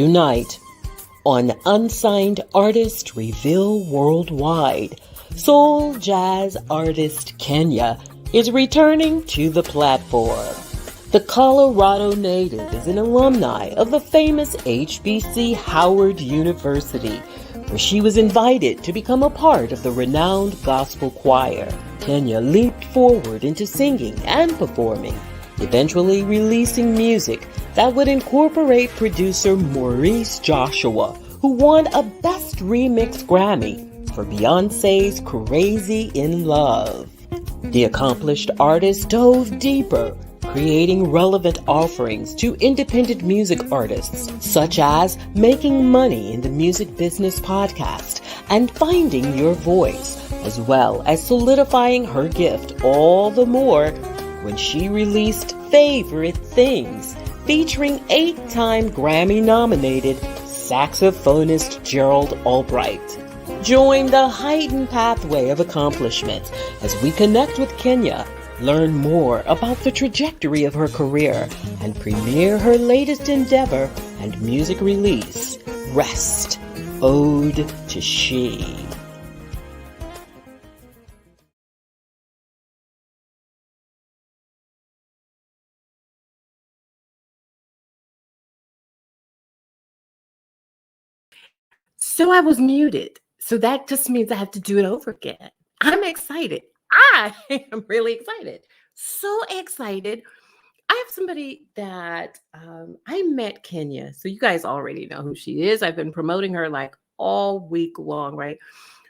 Tonight, on Unsigned Artist Reveal Worldwide, soul jazz artist Kenya is returning to the platform. The Colorado native is an alumni of the famous HBC Howard University, where she was invited to become a part of the renowned gospel choir. Kenya leaped forward into singing and performing, eventually releasing music that would incorporate producer Maurice Joshua, who won a Best Remix Grammy for Beyoncé's Crazy in Love. The accomplished artist dove deeper, creating relevant offerings to independent music artists, such as Making Money in the Music Business podcast and Finding Your Voice, as well as solidifying her gift all the more when she released Favorite Things, featuring 8-time Grammy-nominated saxophonist Gerald Albright. Join the heightened pathway of accomplishment as we connect with Kenya, learn more about the trajectory of her career, and premiere her latest endeavor and music release, Rest, Ode to She. So I was muted. So that just means I have to do it over again. I'm excited. I am really excited. So excited. I have somebody that I met Kenya. So you guys already know who she is. I've been promoting her like all week long, right?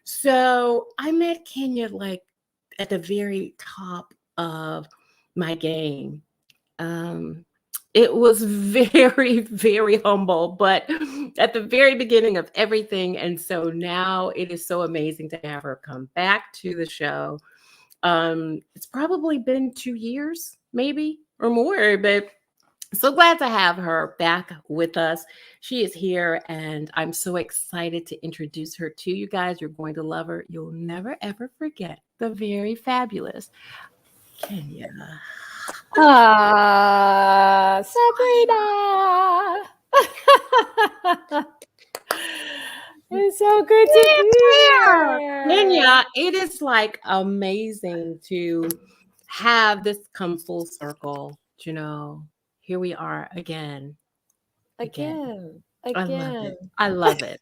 So I met Kenya like at the very top of my game. Um, it was very, very humble, but at the very beginning of everything. And so now it is so amazing to have her come back to the show. It's probably been 2 years, maybe or more, but so glad to have her back with us. She is here, and I'm so excited to introduce her to you guys. You're going to love her. You'll never, ever forget the very fabulous Kenya. Sabrina! It's so good to be here. Kenya, it is like amazing to have this come full circle. You know, here we are again. Again. I love it. I love it.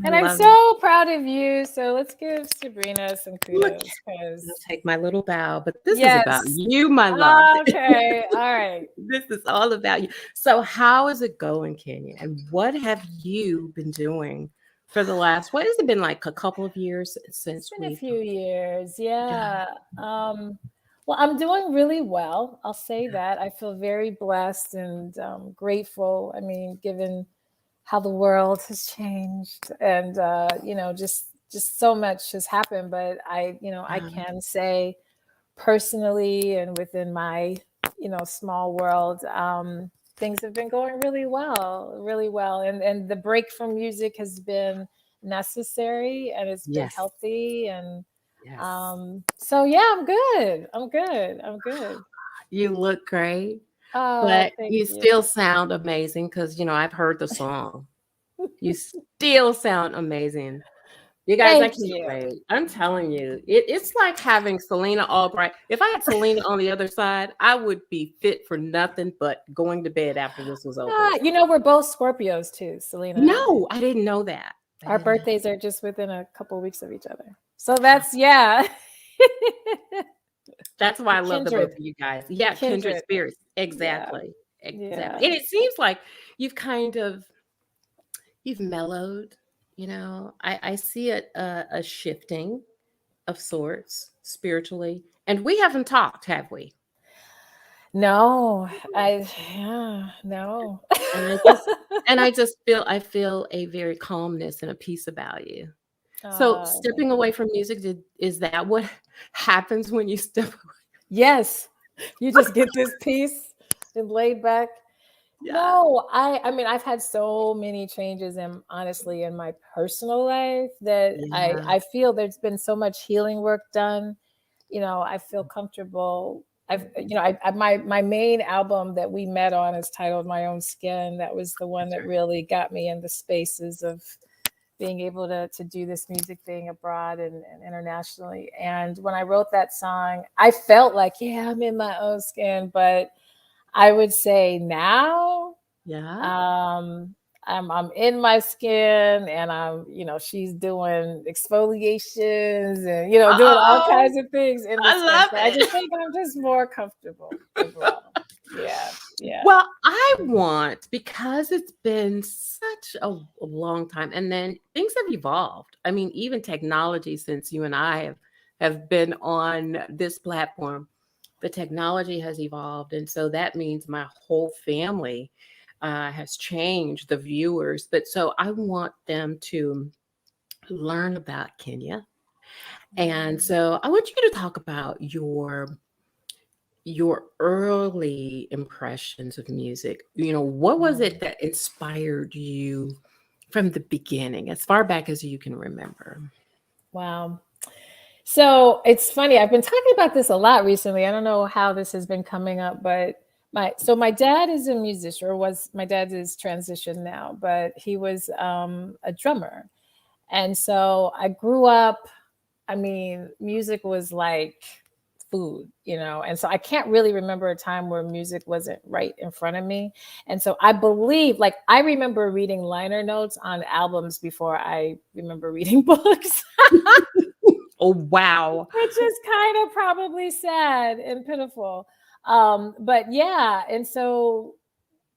And I'm so proud of you. So let's give Sabrina some kudos. I'll take my little bow, but this is about you, my love. Okay. All right. This is all about you. So how is it going, Kenya? And what have you been doing for the last, what has it been, like a couple of years since? It's been a few years. Yeah. Well, I'm doing really well. I'll say that. I feel very blessed and grateful. I mean, given how the world has changed and, just so much has happened. But I can say personally and within my, small world, things have been going really well, really well. And the break from music has been necessary and it's been healthy. And so, yeah, I'm good. You look great. But you still sound amazing because, I've heard the song. You still sound amazing. You guys, I can't wait. I'm telling you, it's like having Selena Albright. If I had Selena on the other side, I would be fit for nothing but going to bed after this was over. We're both Scorpios too, Selena. No, I didn't know that. Our birthdays are just within a couple of weeks of each other. So that's, That's why I love the both of you guys. Yeah, kindred spirits. Exactly. Yeah. Exactly. And it seems like you've mellowed, I see a shifting of sorts spiritually. And we haven't talked, have we? No. No. And I feel a very calmness and a peace about you. So stepping away from music, is that what happens when you step away? Yes. You just get this peace and laid back. Yeah. No, I mean, I've had so many changes honestly in my personal life that I feel there's been so much healing work done. I feel comfortable my main album that we met on is titled My Own Skin. That was the one That's that right. really got me in the spaces of being able to do this music thing abroad and internationally. And when I wrote that song, I felt like, yeah, I'm in my own skin. But I would say now, Yeah. um, I'm in my skin, and she's doing exfoliations and doing all Oh, kinds of things in the I skin. love So I just it. think I'm just more comfortable overall. Yeah, yeah. Well, I want, because it's been such a long time, and then things have evolved. I mean, even technology, since you and I have been on this platform, the technology has evolved. And so that means my whole family has changed, the viewers. But so I want them to learn about Kenya. And so I want you to talk about your early impressions of music. What was it that inspired you from the beginning, as far back as you can remember? Wow. So it's funny. I've been talking about this a lot recently. I don't know how this has been coming up, but my dad is a musician, or was my dad is transitioned now, but he was a drummer, and so I grew up. I mean, music was like food, and so I can't really remember a time where music wasn't right in front of me. And so I believe, like, I remember reading liner notes on albums before I remember reading books. Oh, wow. Which is kind of probably sad and pitiful. But yeah, and so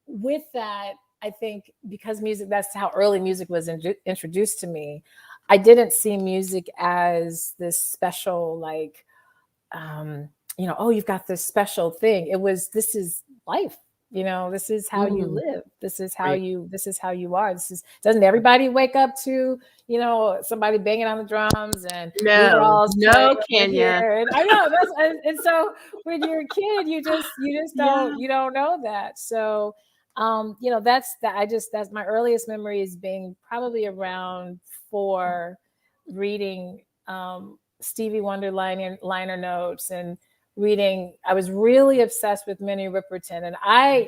with that, I think because music, that's how early music was introduced to me. I didn't see music as this special, like, um, oh, you've got this special thing. It was, this is life. This is how you Mm, live. right. This is how you are. Doesn't everybody wake up to, somebody banging on the drums and No, overalls playing no, over Kenya. here? And I know and so when you're a kid, you just Yeah, don't know that. So, that's my earliest memory, is being probably around 4, reading Stevie Wonder liner notes, and reading. I was really obsessed with Minnie Riperton, and I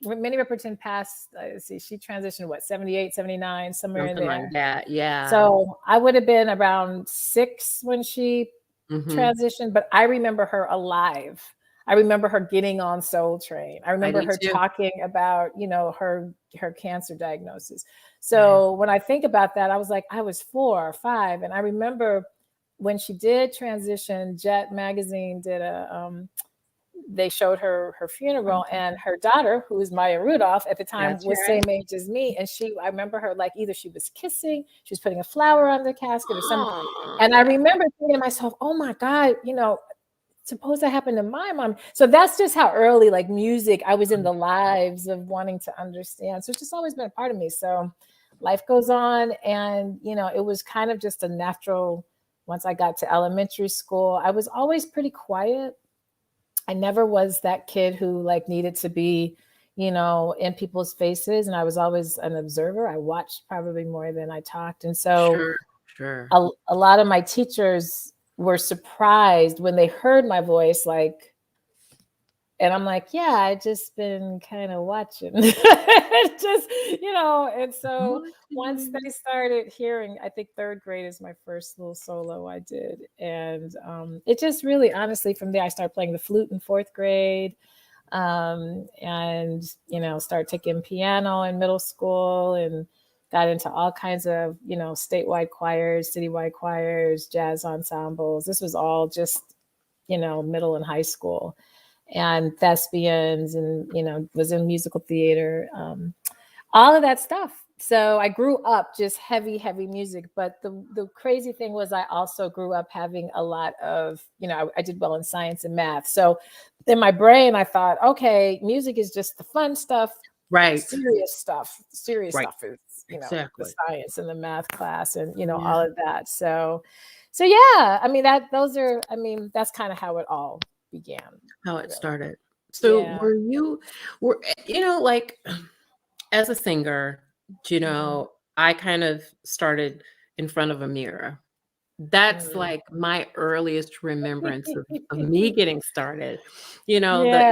Minnie Riperton passed. Let's see, she transitioned, what, 78, 79, somewhere in something like there. that. Yeah. So I would have been around 6 when she Hmm. transition, but I remember her alive. I remember her getting on Soul Train. I I remember do her too. talking about, her cancer diagnosis. Yeah. So when I think about that, I was like, I was 4 or 5, and I remember when she did transition. Jet magazine did they showed her funeral, and her daughter, who was Maya Rudolph at the time, That's was right. same age as me, and I remember her, like, either she was kissing, she was putting a flower on the casket or something. Oh, And I remember thinking to myself, oh my God, suppose that happened to my mom. So that's just how early, like, music, I was in the lives of wanting to understand. So it's just always been a part of me. So life goes on. And, it was kind of just a natural. Once I got to elementary school, I was always pretty quiet. I never was that kid who, like, needed to be, in people's faces. And I was always an observer. I watched probably more than I talked. And so sure, sure. a lot of my teachers were surprised when they heard my voice, like, and I'm like, yeah, I just been kind of watching. Just, and so once Watching. they started hearing, I think third grade is my first little solo I did. And it just really, honestly, from there, I started playing the flute in fourth grade, and started taking piano in middle school, and got into all kinds of statewide choirs, citywide choirs, jazz ensembles. This was all just middle and high school, and thespians, and was in musical theater, all of that stuff. So I grew up just heavy music. But the crazy thing was, I also grew up having a lot of, I did well in science and math. So in my brain, I thought, okay, music is just the fun stuff. Right, Serious right. stuff is, the Exactly. science and the math class, and Yeah, all of that. So yeah, I mean, that's kind of how it all began, how it really. started. So Yeah. like, as a singer, Mhm. I kind of started in front of a mirror. That's Mm. like my earliest remembrance of me getting started. You know, Yeah.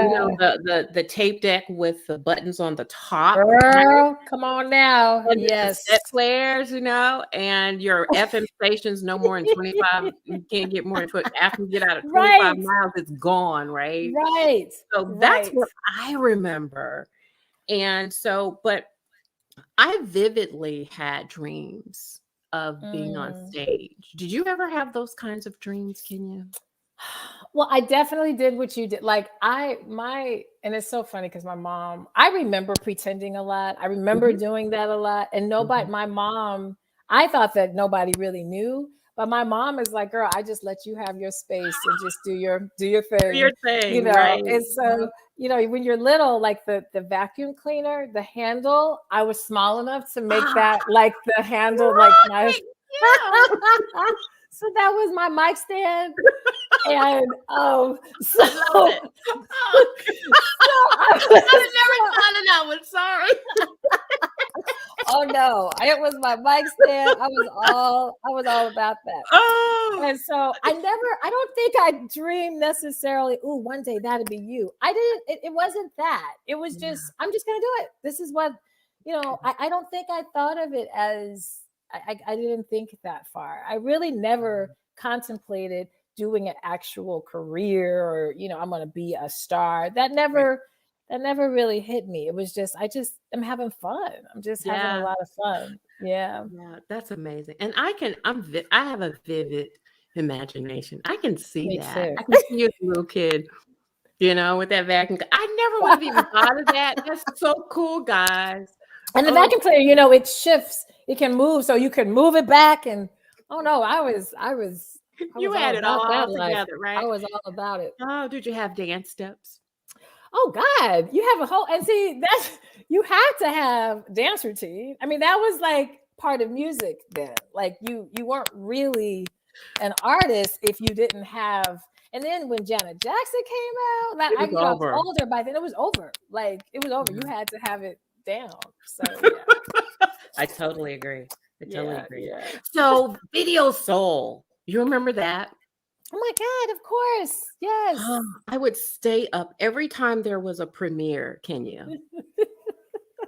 the tape deck with the buttons on the top, right? Girl, come on now. And the cassette Yes. players, and your FM stations no more than 25, you can't get more than 20. After you get out of 25 Right. miles, it's gone, right? Right. So that's Right. what I remember. And so, but I vividly had dreams of being on Mm. stage. Did you ever have those kinds of dreams, Kenya? Well, I definitely did what you did. Like and it's so funny because my mom, I remember pretending a lot. I remember Mhm, doing that a lot. And mhm. my mom, I thought that nobody really knew, but my mom is like, girl, I just let you have your space and just do your Do your thing, thing, right? And Mhm. so, when you're little, like the vacuum cleaner, the handle, I was small enough to make Ah, that like the handle, like my right, yeah. so that was my mic stand. And I love it. Oh, I I'd was have never thought of that one, sorry. oh no, it was my mic stand. I was all about that. Oh, And so I don't think I dreamed necessarily, ooh, one day that'd be you. I didn't, it wasn't that. It was yeah. just, I'm just gonna do it. This is what, I don't think I thought of it as I didn't think that far. I really never contemplated doing an actual career or, I'm gonna be a star. Right. That never really hit me. It was just, I'm having fun. I'm just having a Yeah. lot of fun. Yeah. Yeah, that's amazing. And I have a vivid imagination. I can see Me that. too. I can see you as a little kid, with that vacuum. I never would have even thought of that. That's so cool, guys. And the Oh, vacuum cleaner, it shifts. It can move, so you can move it back. And oh no, I you was all had it about all that life. together, I right? was all about it. Oh, did you have dance steps? Oh God, you have a whole and see that's you had to have dance routine. I mean, that was like part of music then. Like you weren't really an artist if you didn't have. And then when Janet Jackson came out, It was I was over. older by then. It was over. Like it was over. You Yeah. had to have it down. So yeah, I totally agree. I totally yeah, agree. yeah. So, Video Soul, you remember that? Oh my God, of course. Yes. I would stay up every time there was a premiere, Kenya.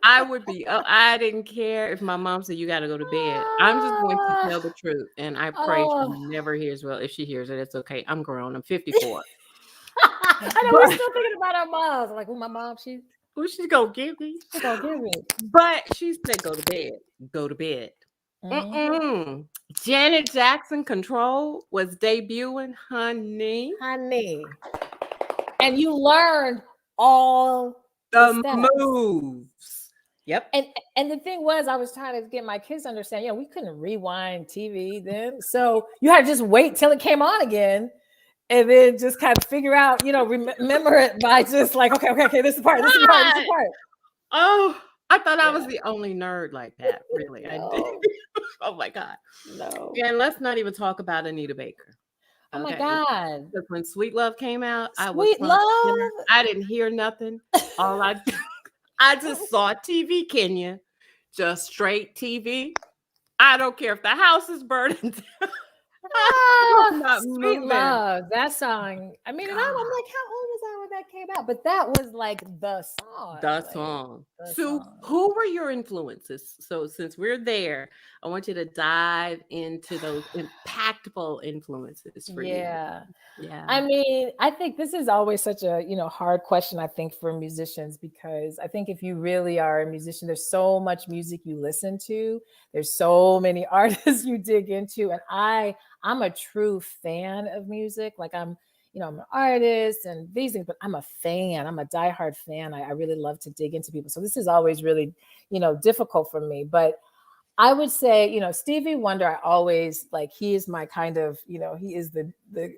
I would be up. I didn't care if my mom said, "You gotta go to bed." I'm just going to tell the Ah, truth, and I pray she oh. never hears well, if she hears it, it's okay. I'm grown. I'm 54. I know we're But still thinking about our moms. Like, oh, my mom, what she's gonna give me? she gonna give me. But she said, "Go to bed. Go to bed." Mm-hmm. Mm-mm. Janet Jackson Control was debuting, honey. Honey. And you learned all the The steps. moves. Yep. And and the thing was, I was trying to get my kids to understand, we couldn't rewind TV then. So you had to just wait till it came on again and then just kind of figure out, remember it by just like, okay, this is the part, this is the part, this is the Right. part. Oh, I thought I was Yeah. the only nerd like that, really. I did. No, Oh my God. no. Yeah, and let's not even talk about Anita Baker. Oh my Okay. God. Because when Sweet Love came out, I was Sweet front center. love. I didn't hear nothing. All I I just saw TV, Kenya. Just straight TV. I don't care if the house is burning down. I'm not Sweet moving. love. That song. I mean, and I'm God, like, how old was I when that came out? But that was like the song. the Like song. the So, song. who were your influences? So, since we're there, I want you to dive into those impactful influences for you. Yeah. Yeah. I mean, I think this is always such a, hard question, I think, for musicians, because I think if you really are a musician, there's so much music you listen to. There's so many artists you dig into. And I'm a true fan of music. Like I'm an artist and these things, but I'm a fan. I'm a diehard fan. I really love to dig into people. So this is always really, difficult for me. But I would say, Stevie Wonder, I always like, he is my kind of, he is the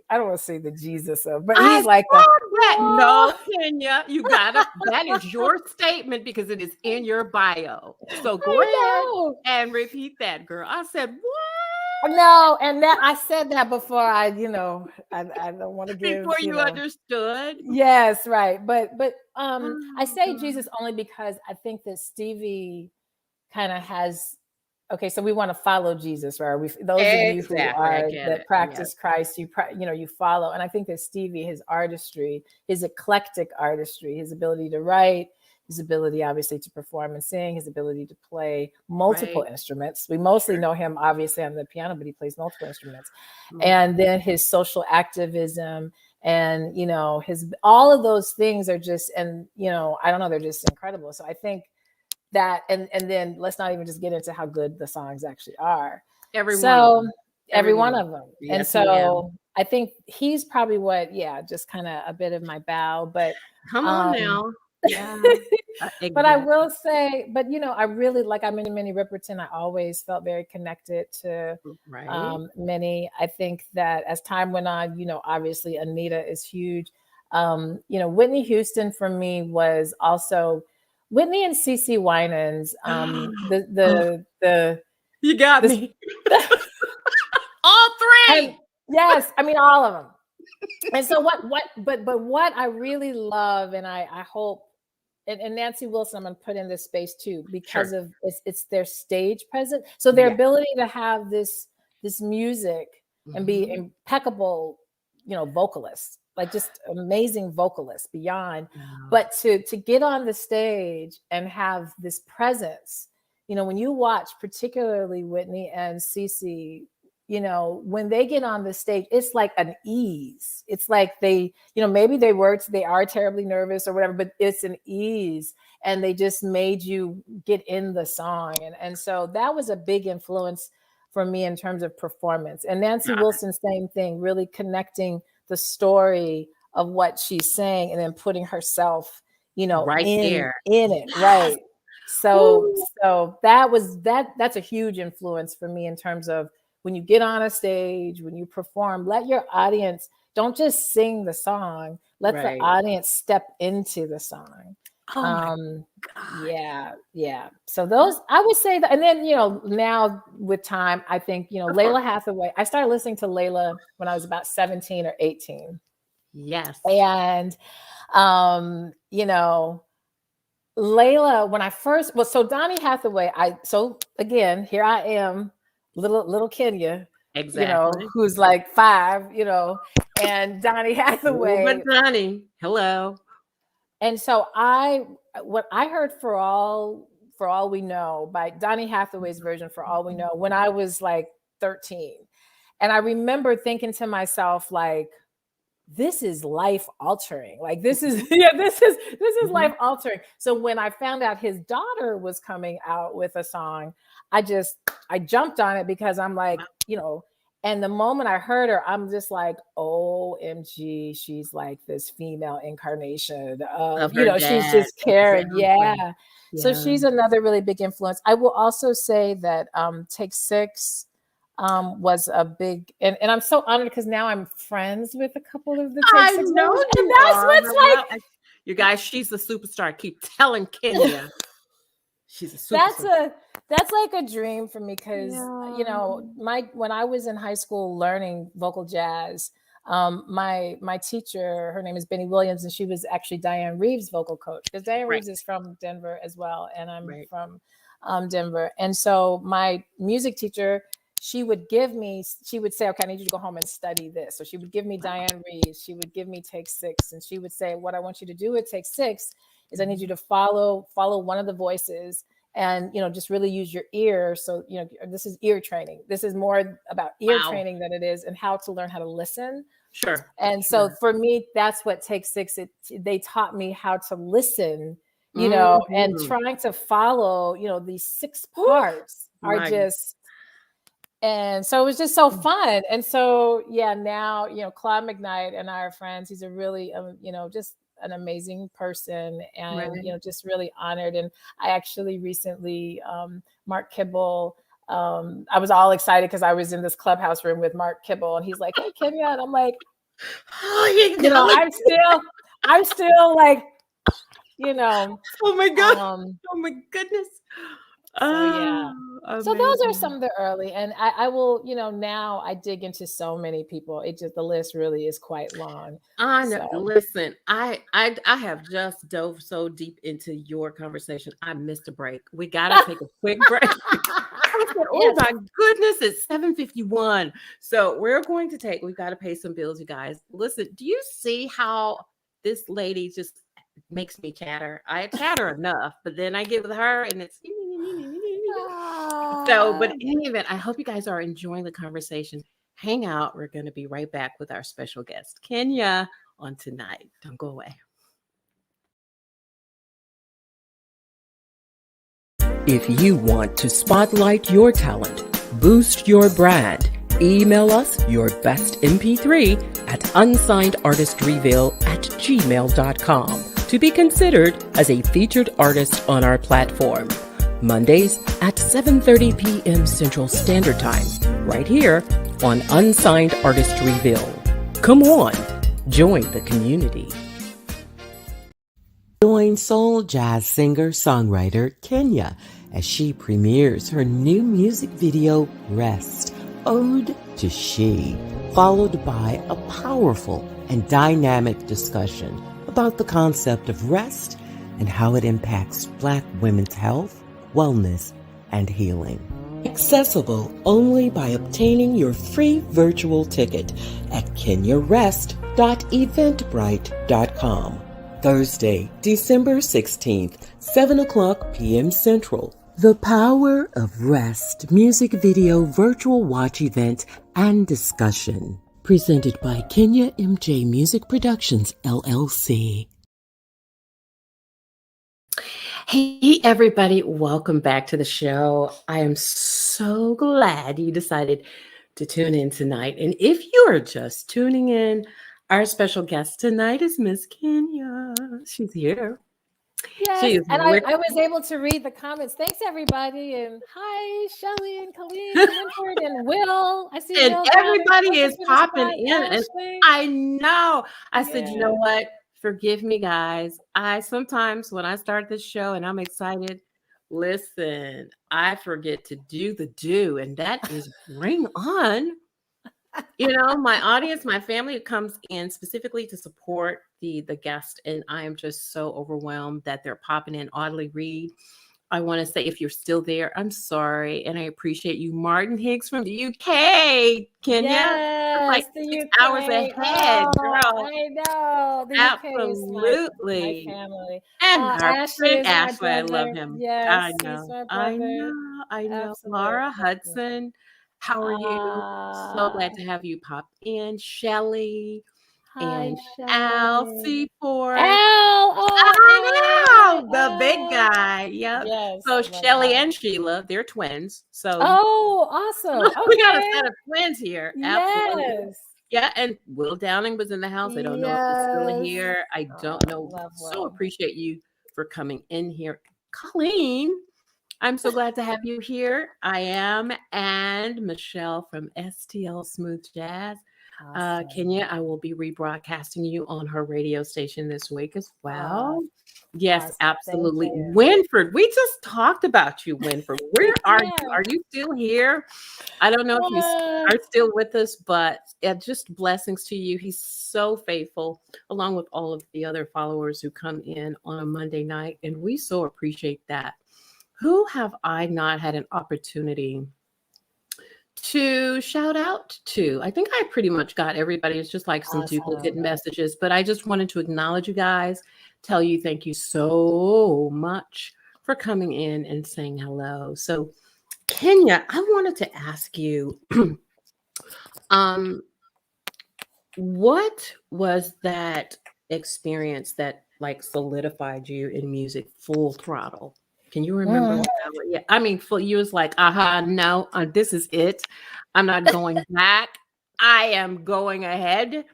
I don't want to say the Jesus of, but I he's like the saw that. No, oh, Kenya, you gotta, that is your statement because it is in your bio. So go I ahead know. and repeat that, girl. I said, what? No, and that I said that before I don't want to give, Before you understood. yes, right. But I Oh, say God. Jesus only because I think that Stevie kind of has okay, so we want to follow Jesus, right? Those of you who Exactly. I are get that it. Yes. practice Christ, you follow. And I think that Stevie, his artistry, his eclectic artistry, his ability to write, his ability obviously to perform and sing, his ability to play multiple Right. instruments. We mostly Sure. know him obviously on the piano, but he plays multiple instruments. Mm. And then his social activism and his all of those things are just, and I don't know, they're just incredible. So I think that, and then let's not even just get into how good the songs actually are. Every one of So them. every Every one one. of them. And Yes, ma'am. so I think he's probably just kind of a bit of my bow, but Come on um now. Yeah. but I Exactly. will say, but I really, like I mentioned, Minnie Riperton, I always felt very connected to Right. Minnie. I think that as time went on, obviously Anita is huge. Whitney Houston for me was also Whitney and CeCe Winans. Oh, The you got this me. All and three. yes, I mean all of them. And so but what I really love, and I hope, and Nancy Wilson, I'm going to put in this space too, because Sure. of it's their stage presence. So their Yeah. ability to have this music and be Mhm. impeccable, vocalists, like just amazing vocalists beyond, Wow. but to get on the stage and have this presence, when you watch particularly Whitney and Cece, when they get on the stage, it's like an ease. It's like they, maybe they are terribly nervous or whatever, but it's an ease. And they just made you get in the song. And so that was a big influence for me in terms of performance. And Nancy Got Wilson, same thing, really connecting the story of what she's saying and then putting herself, right in there. it. Yes. Right. So Woo. that's a huge influence for me in terms of when you get on a stage, when you perform, let your audience, don't just sing the song, let the Right. audience step into the song. Oh my Um, God. yeah. So those, I would say that, and then, now with time, I think, Of course. Layla Hathaway, I started listening to Layla when I was about 17 or 18. Yes. And, um, you know, Layla, when I first, well, so Donny Hathaway, so again, here I am, little Kenya, Exactly. who's like 5, and Donny Oh, but Hathaway. Johnny. Hello. And so what I heard for all we know by Donny Hathaway's version, for all we know, when I was like 13. And I remember thinking to myself, like, this is life altering. Like this is Mhm. this is Mhm. life altering. So when I found out his daughter was coming out with a song, I jumped on it because I'm like, and the moment I heard her, I'm just like, OMG, she's like this female incarnation Of of, her she's dad. just caring. Exactly. Yeah. So Yeah. she's another really big influence. I will also say that Take Six was a big, and I'm so honored because now I'm friends with a couple of the Take I Six know members, and you that's are. what's Well, you guys, she's a superstar. Keep telling like Kenya. She's a that's superstar. that's like a dream for me because Yeah. when I was in high school learning vocal jazz, my teacher, her name is Benny Williams, and she was actually Diane Reeves' vocal coach because Diane Right. Reeves is from Denver as well, and I'm Right. from Denver. And so my music teacher, she would say, okay, I need you to go home and study this. So she would give me Diane Reeves, she would give me Take Six, and she would say, what I want you to do with Take Six is I need you to follow one of the voices, and just really use your ear. So this is ear training. This is more about ear Wow. training than it is and how to learn how to listen. Sure. And so Sure. for me, that's what Take Six, they taught me how to listen, and Mhm. trying to follow, these 6 Woo. parts are My. just, and so it was just so fun. And so, yeah, now, Claude McKnight and I are friends. He's a really, just an amazing person, and, Right. just really honored. And I actually recently, Mark Kibble, I was all excited because I was in this clubhouse room with Mark Kibble, and he's like, hey, Kenya. And I'm like, Oh, you telling. I'm still like, Oh my God. um, Oh my goodness. so yeah. Oh, So those are amazing. some of the early, and I will, now I dig into so many people. The list really is quite long. I know. So Listen, I have just dove so deep into your conversation. I missed a break. We gotta take a quick break. I said, oh Yes. my goodness, it's 7:51. So we've got to pay some bills, you guys. Listen, do you see how this lady just makes me chatter? I chatter enough, but then I get with her and it's so, but in any event, I hope you guys are enjoying the conversation. Hang out. We're going to be right back with our special guest, Kenya, on tonight. Don't go away. If you want to spotlight your talent, boost your brand, email us your best MP3 at unsignedartistreveal@gmail.com to be considered as a featured artist on our platform. Mondays at 7:30 p.m. Central Standard Time, right here on Unsigned Artist Reveal. Come on, join the community. Join soul jazz singer-songwriter Kenya as she premieres her new music video, Rest, Ode to She, followed by a powerful and dynamic discussion about the concept of rest and how it impacts Black women's health, wellness, and healing. Accessible only by obtaining your free virtual ticket at kenyarest.eventbrite.com. Thursday, December 16th, 7 o'clock p.m. Central. The Power of Rest music video virtual watch event and discussion. Presented by Kenya MJ Music Productions, LLC. Hey, everybody. Welcome back to the show. I am so glad you decided to tune in tonight. And if you're just tuning in, our special guest tonight is Miss Kenya. She's here. Yes, and I was able to read the comments. Thanks, everybody, and hi, Shelly and Colleen and Winford and Will. I see and Will. everybody is popping in, and Ashley. I know. I said, you know what? Forgive me, guys. I sometimes when I start this show and I'm excited, listen, I forget to do the do, and that is bring on. You know, my audience, my family comes in specifically to support the guest, and I am just so overwhelmed that they're popping in. Audley Reed, I want to say, if you're still there, I'm sorry, and I appreciate you. Martin Hicks from the UK, Kenya, yes, like the 6 UK. hours ahead, girl. I know the Absolutely. UK is my family. And our Ashley friend is Ashley, my I love brother. him. Yes, I he's know, my I brother. know, I know. Absolutely. Laura Hudson, how are you? So glad to have you pop in. Shelly and Al Seaford. I know, the big guy. Yep. Yes. So Shelly and Sheila, they're twins. So awesome. Okay. we got a set of twins here. Absolutely. Yes. Yeah, and Will Downing was in the house. I don't know if he's still here. I don't know. So appreciate you for coming in here. Colleen, I'm so glad to have you here. I am, and Michelle from STL Smooth Jazz. Awesome. Kenya, I will be rebroadcasting you on her radio station this week as well. Yes, awesome. absolutely. Winford, we just talked about you, Winford. Where are you? Are you still here? I don't know if you are still with us, but just blessings to you. He's so faithful, along with all of the other followers who come in on a Monday night, and we so appreciate that. Who have I not had an opportunity to shout out to? I think I pretty much got everybody. It's just like some duplicate messages, but I just wanted to acknowledge you guys, tell you thank you so much for coming in and saying hello. So Kenya, I wanted to ask you, what was that experience that like solidified you in music full throttle? Can you remember? Yeah, I mean, you was like, no, this is it. I'm not going back. I am going ahead,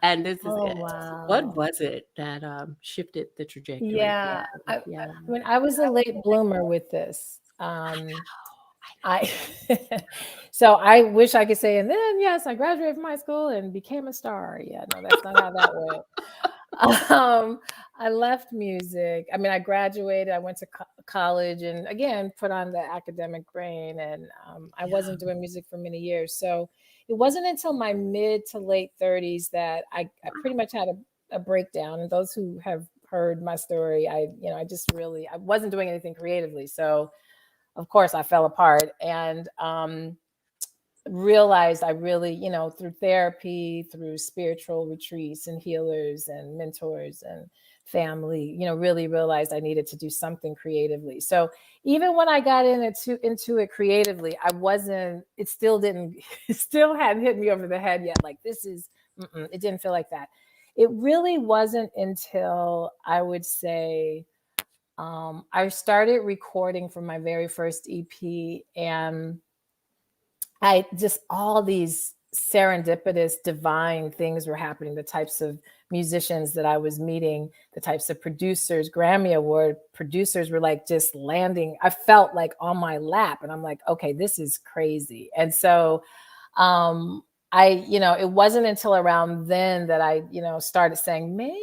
and this is it. Wow. What was it that shifted the trajectory? Yeah, I mean, I was a late bloomer with this. So I wish I could say, and then yes, I graduated from high school and became a star. Yeah, no, that's not how that went. I left music. I mean, I graduated, I went to college and again, put on the academic brain, and I wasn't doing music for many years. So it wasn't until my mid to late 30s that I pretty much had a breakdown. And those who have heard my story, I wasn't doing anything creatively. So of course I fell apart, and realized I really, through therapy, through spiritual retreats and healers and mentors and family, really realized I needed to do something creatively. So even when I got into it creatively, it still didn't, it still hadn't hit me over the head yet. Like it didn't feel like that. It really wasn't until I would say, I started recording for my very first EP, and all these serendipitous, divine things were happening. The types of musicians that I was meeting, the types of producers, Grammy Award producers were like just landing. I felt like on my lap, and I'm like, okay, this is crazy. And so, it wasn't until around then that I, started saying maybe.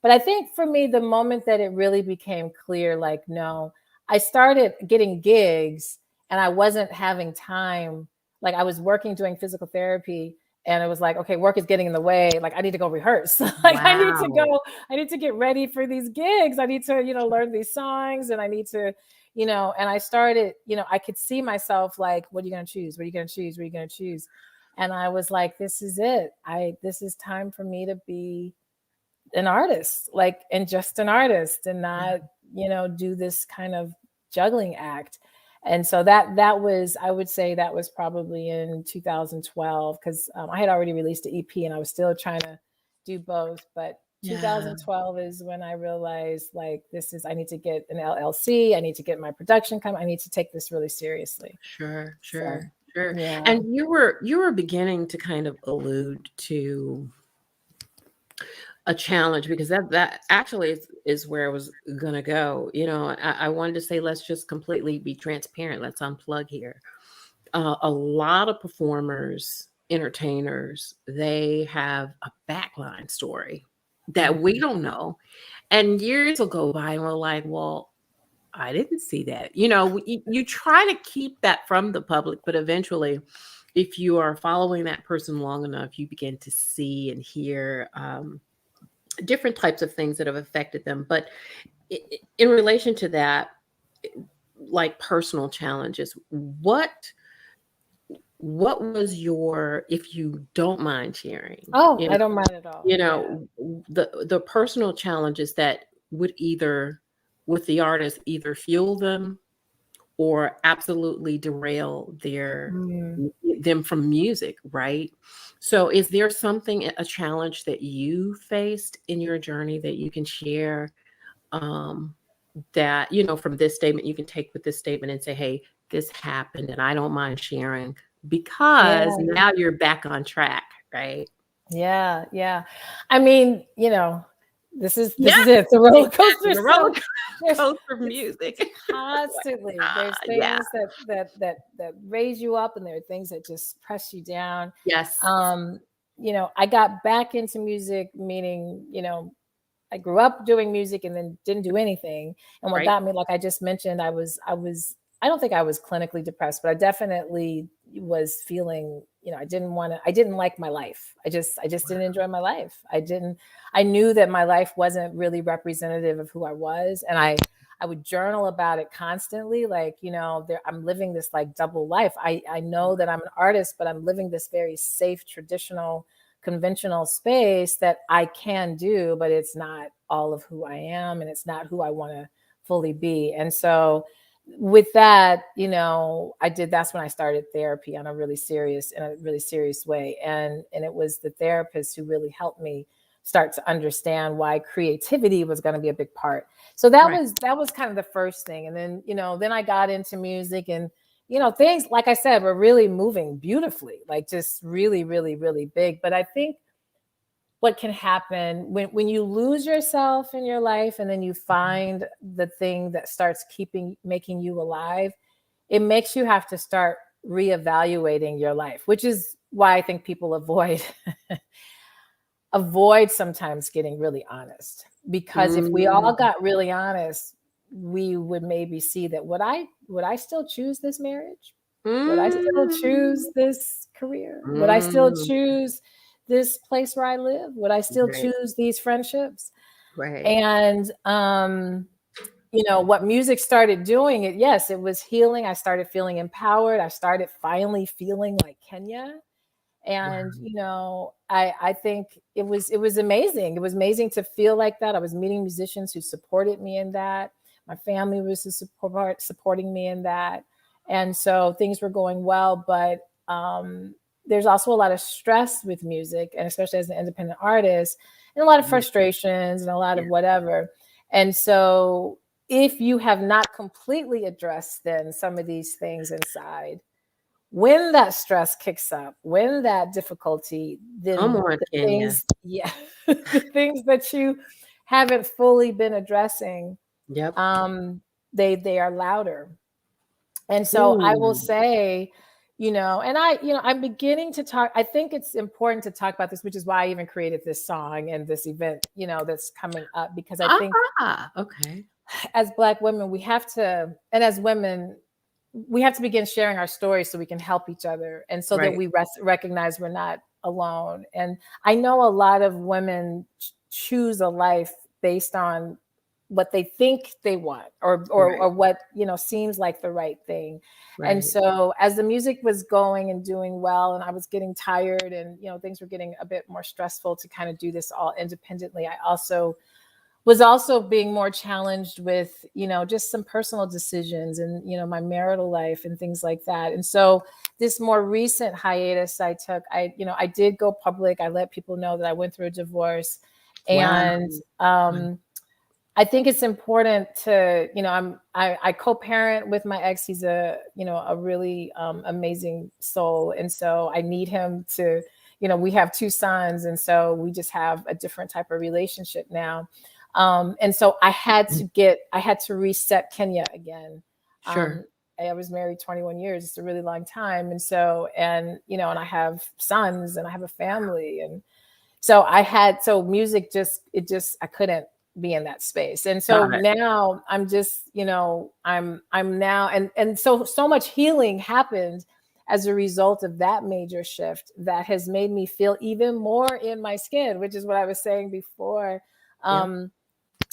But I think for me, the moment that it really became clear, like, no, I started getting gigs and I wasn't having time. Like I was working, doing physical therapy, and it was like, okay, work is getting in the way. Like I need to go rehearse. Like Wow. I need to get ready for these gigs. I need to, learn these songs, and I need to, and I started, I could see myself like, what are you going to choose? What are you going to choose? What are you going to choose? And I was like, this is it. This is time for me to be an artist, like, and just an artist, and not, do this kind of juggling act. And so that was, I would say that was probably in 2012, because I had already released an EP and I was still trying to do both. But Yeah. 2012 is when I realized, like, I need to get an LLC. I need to get my production I need to take this really seriously. Sure. So, yeah. And you were beginning to kind of allude to a challenge, because that actually is where I was gonna go. I wanted to say, let's just completely be transparent. Let's unplug here. A lot of performers, entertainers, they have a backline story that we don't know. And years will go by and we're like, well, I didn't see that. You try to keep that from the public, but eventually, if you are following that person long enough, you begin to see and hear different types of things that have affected them. But in relation to that, like personal challenges, what was your, if you don't mind sharing? Oh, I don't mind at all. The personal challenges that would either, with the artist, either fuel them or absolutely derail them from music, right? So is there a challenge that you faced in your journey that you can share, that, from this statement, you can take with this statement and say, hey, this happened and I don't mind sharing, because now you're back on track, right? Yeah. Yeah. I mean, this is it. The roller coaster. The roller coaster It's music. constantly. There's things that raise you up, and there are things that just press you down. Yes. I got back into music, meaning, I grew up doing music and then didn't do anything. And what got me, like I just mentioned, I don't think I was clinically depressed, but I definitely was feeling, I didn't like my life. I just didn't enjoy my life. I knew that my life wasn't really representative of who I was. And I would journal about it constantly. Like, I'm living this like double life. I know that I'm an artist, but I'm living this very safe, traditional, conventional space that I can do, but it's not all of who I am, and it's not who I want to fully be. And so with that, that's when I started therapy in a really serious way. And it was the therapist who really helped me start to understand why creativity was going to be a big part. So that was kind of the first thing. And then, then I got into music, and things, like I said, were really moving beautifully, like just really, really, really big. But I think what can happen when you lose yourself in your life, and then you find the thing that starts making you alive, it makes you have to start reevaluating your life, which is why I think people avoid sometimes getting really honest. Because if we all got really honest, we would maybe see that would I still choose this marriage? Would I still choose this career? Would I still choose this place where I live? Would I still choose these friendships? Right. And you know, what music started doing, yes, it was healing. I started feeling empowered. I started finally feeling like Kenya. And, Wow. you know, I think it was amazing. It was amazing to feel like that. I was meeting musicians who supported me in that. My family was supporting me in that. And so things were going well. But there's also a lot of stress with music, and especially as an independent artist, and a lot of Mhm. frustrations and a lot Yeah. of whatever. And so if you have not completely addressed then some of these things inside, when that stress kicks up, when that difficulty, Come then on, the Kenya. things, yeah, the things that you haven't fully been addressing, Yep. um, they are louder. And so I will Ooh. say, you know, and I'm beginning to talk. I think it's important to talk about this, which is why I even created this song and this event, you know, that's coming up, because I think Okay. as Black women, we have to, and as women, we have to begin sharing our stories so we can help each other, and so that Right. we recognize we're not alone. And I know a lot of women choose a life based on what they think they want, or Right. what, you know, seems like the right thing. And Right. so as the music was going and doing well, and I was getting tired, and, you know, things were getting a bit more stressful to kind of do this all independently, I also was also being more challenged with, you know, just some personal decisions, and, you know, my marital life and things like that. And so this more recent hiatus I took, I did go public. I let people know that I went through a divorce. Wow. And Wow. I think it's important to, you know, I co-parent with my ex. He's a, you know, a really amazing soul. And so I need him to, you know, we have two sons. And so we just have a different type of relationship now. And so I had to reset Kenya again. Sure. I was married 21 years. It's a really long time. And so, and, you know, and I have sons and I have a family. And so so music I couldn't be in that space. And so Got it. now I'm just, you know, I'm now, and so much healing happened as a result of that major shift that has made me feel even more in my skin, which is what I was saying before. Yep.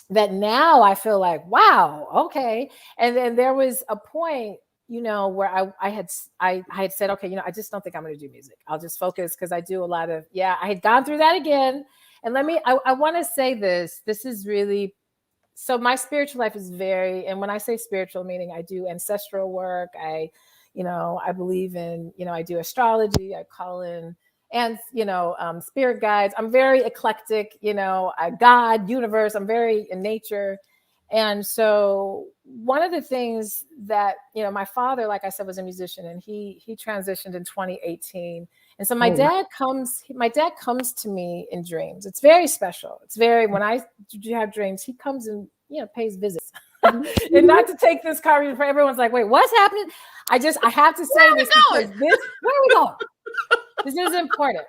That now I feel like, wow, okay. And then there was a point, you know, where I had said, okay, you know, I just don't think I'm going to do music. I'll just focus, because I do a lot of, yeah, I had gone through that again. And I want to say this is really, so my spiritual life is and when I say spiritual, meaning I do ancestral work. I believe in, you know, I do astrology, I call in, and, you know, spirit guides. I'm very eclectic, you know, God, universe, I'm very in nature. And so one of the things that, you know, my father, like I said, was a musician, and he transitioned in 2018. And so Oh, wow. my dad comes to me in dreams. It's very special. It's very, when I do have dreams, he comes and, you know, pays visits. And Mhm. not to take this car, everyone's like, wait, what's happening? I have to Where say are we this, because going? where are we going? This is important,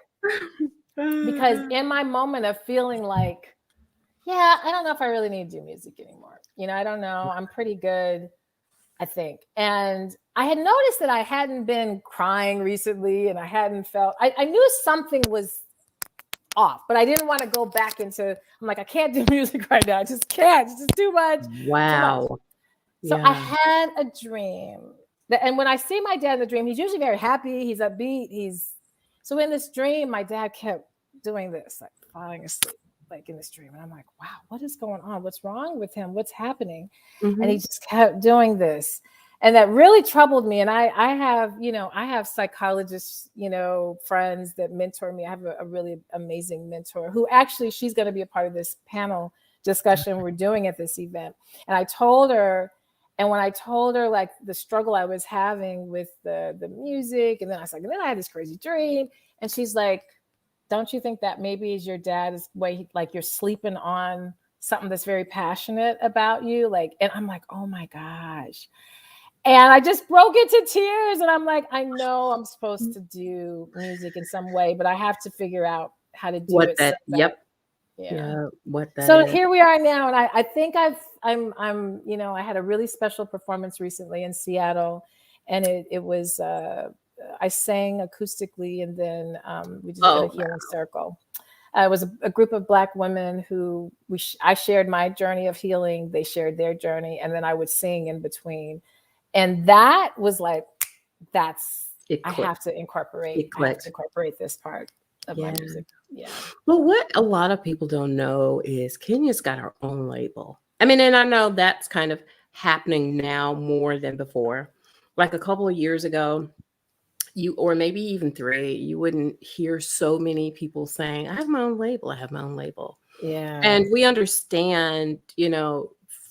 because in my moment of feeling like, yeah, I don't know if I really need to do music anymore. You know, I don't know. I'm pretty good, I think. And I had noticed that I hadn't been crying recently, and I knew something was off, but I didn't want to go back into, I'm like, I can't do music right now. I just can't. It's just too much, too much. Wow. So I Yeah. had a dream and when I see my dad in the dream, he's usually very happy. He's upbeat. So in this dream, my dad kept doing this, like falling asleep, like in this dream. And I'm like, wow, what is going on? What's wrong with him? What's happening? And he Mhm. just kept doing this. And that really troubled me. And I have, you know, I have psychologists, you know, friends that mentor me. I have a really amazing mentor who actually, she's going to be a part of this panel discussion we're doing at this event. And I told her, and when I told her like the struggle I was having with the music, and then I was like, and then I had this crazy dream, and she's like, "Don't you think that maybe is your dad's way, like you're sleeping on something that's very passionate about you?" Like, and I'm like, "Oh my gosh!" And I just broke into tears, and I'm like, "I know I'm supposed to do music in some way, but I have to figure out how to do What it so that that, Yep. yeah." Yeah, what that So is. here we are now, and I think I'm you know, I had a really special performance recently in Seattle, and it was I sang acoustically, and then we just did a Oh, wow. healing circle. it was a group of Black women who I shared my journey of healing. They shared their journey, and then I would sing in between. And that was like, I have to incorporate this part of my music. Yeah. Well, what a lot of people don't know is Kenya's got her own label. I mean, and I know that's kind of happening now more than before. Like a couple of years ago, or maybe even 3, you wouldn't hear so many people saying, I have my own label. I have my own label. Yeah. And we understand,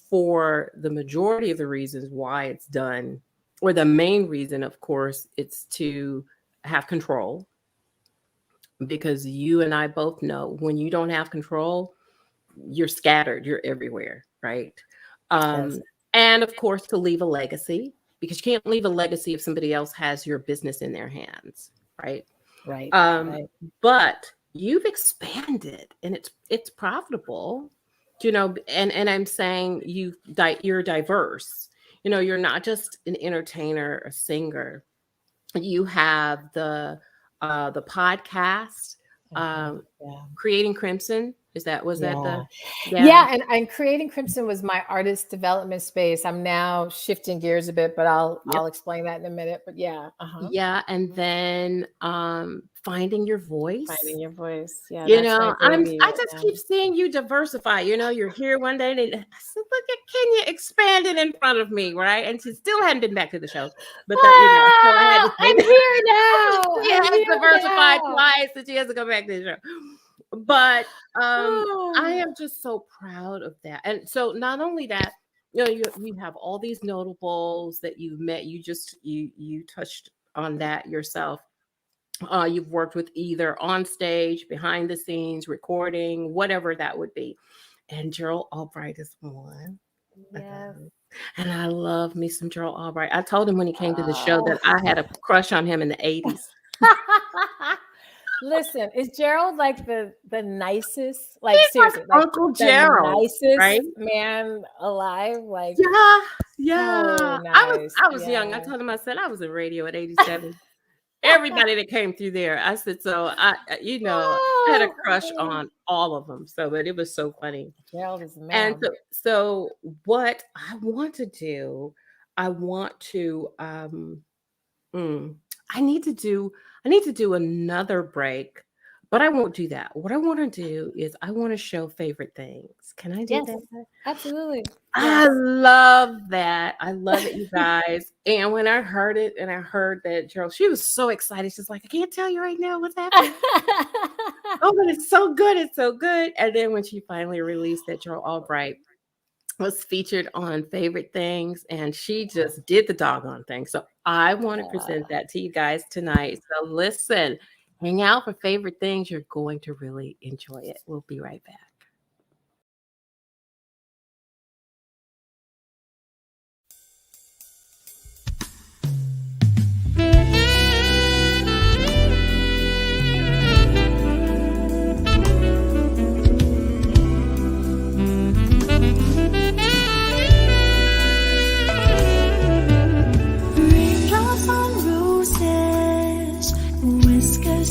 for the majority of the reasons why it's done, or the main reason, of course, it's to have control. Because you and I both know when you don't have control, you're scattered, you're everywhere, right? Yes. And of course, to leave a legacy, because you can't leave a legacy if somebody else has your business in their hands, right? Right. But you've expanded, and it's profitable, and I'm saying you're diverse. You're not just an entertainer, a singer. You have the podcast, Creating Crimson. Was that the? Yeah, and Creating Crimson was my artist development space. I'm now shifting gears a bit, but I'll explain that in a minute. But yeah. Yeah, and then Finding Your Voice. Finding Your Voice. Yeah. I just keep seeing you diversify. You're here one day, and I said, "Look at Kenya expanding in front of me," right? And she still hadn't been back to the show, but so I had to say I'm here now. She has diversified twice, and she has to go back to the show. But I am just so proud of that. And so not only that, you have all these notables that you've met. You touched on that yourself. You've worked with either on stage, behind the scenes, recording, whatever that would be. And Gerald Albright is one. Yes. And I love me some Gerald Albright. I told him when he came to the show that I had a crush on him in the 80s. Listen, is Gerald like the nicest? Like He's seriously, like Uncle Gerald, nicest right? man alive. Like yeah. So nice. I was young. I told him, I said I was in radio at 87. Everybody that came through there, I said, so I had a crush on all of them. So, but it was so funny. Gerald is a man. And so what I want to do, I need to do another break, but I won't do that. What I want to do is I want to show favorite things. Can I do that? Absolutely. I love that. I love it, you guys. And when I heard it, and I heard that Gerald, she was so excited. She's like, I can't tell you right now what's happening. Oh, but it's so good. It's so good. And then when she finally released that Gerald Albright was featured on Favorite Things, and she just did the doggone thing. So I want to present that to you guys tonight. So listen, hang out for Favorite Things. You're going to really enjoy it. We'll be right back.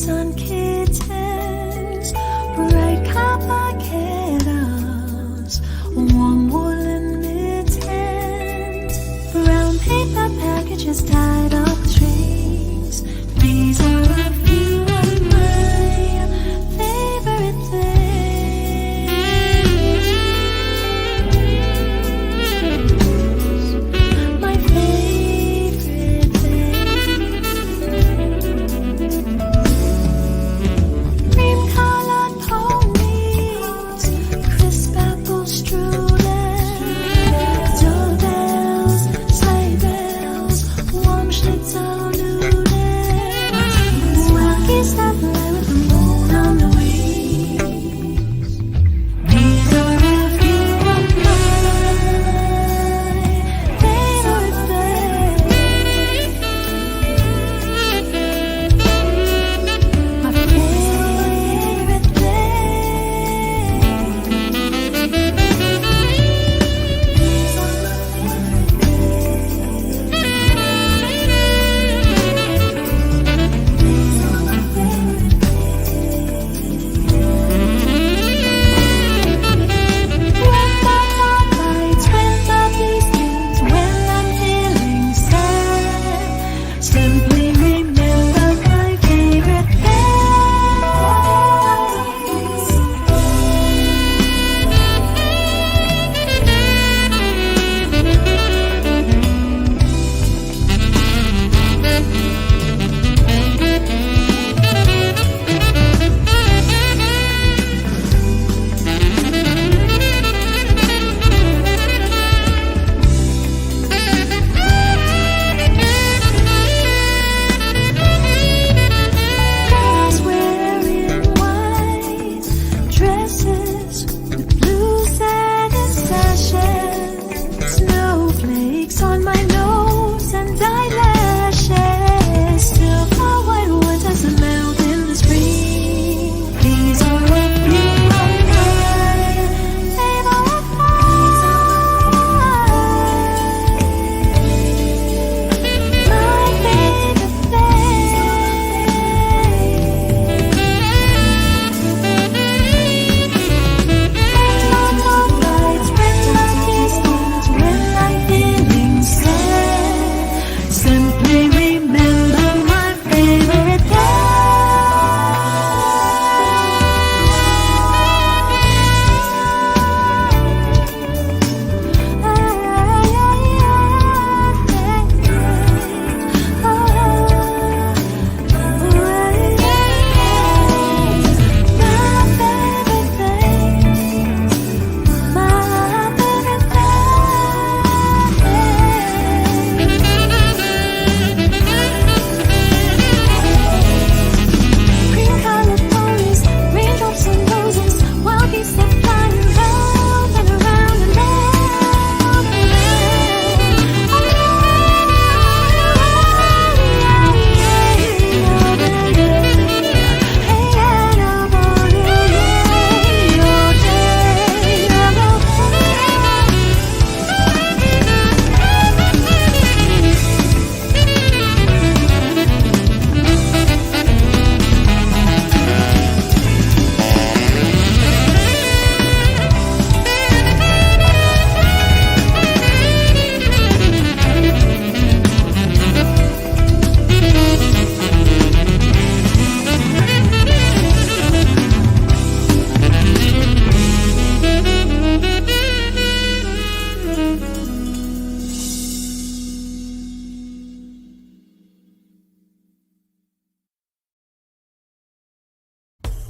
On kittens, bright copper kettles, warm woolen mittens, brown paper packages tied up strings. These are a few of my favorite things. My favorite things. Cream-colored ponies, crisp apple strudel, doorbells, sleigh bells, warm schnitzel.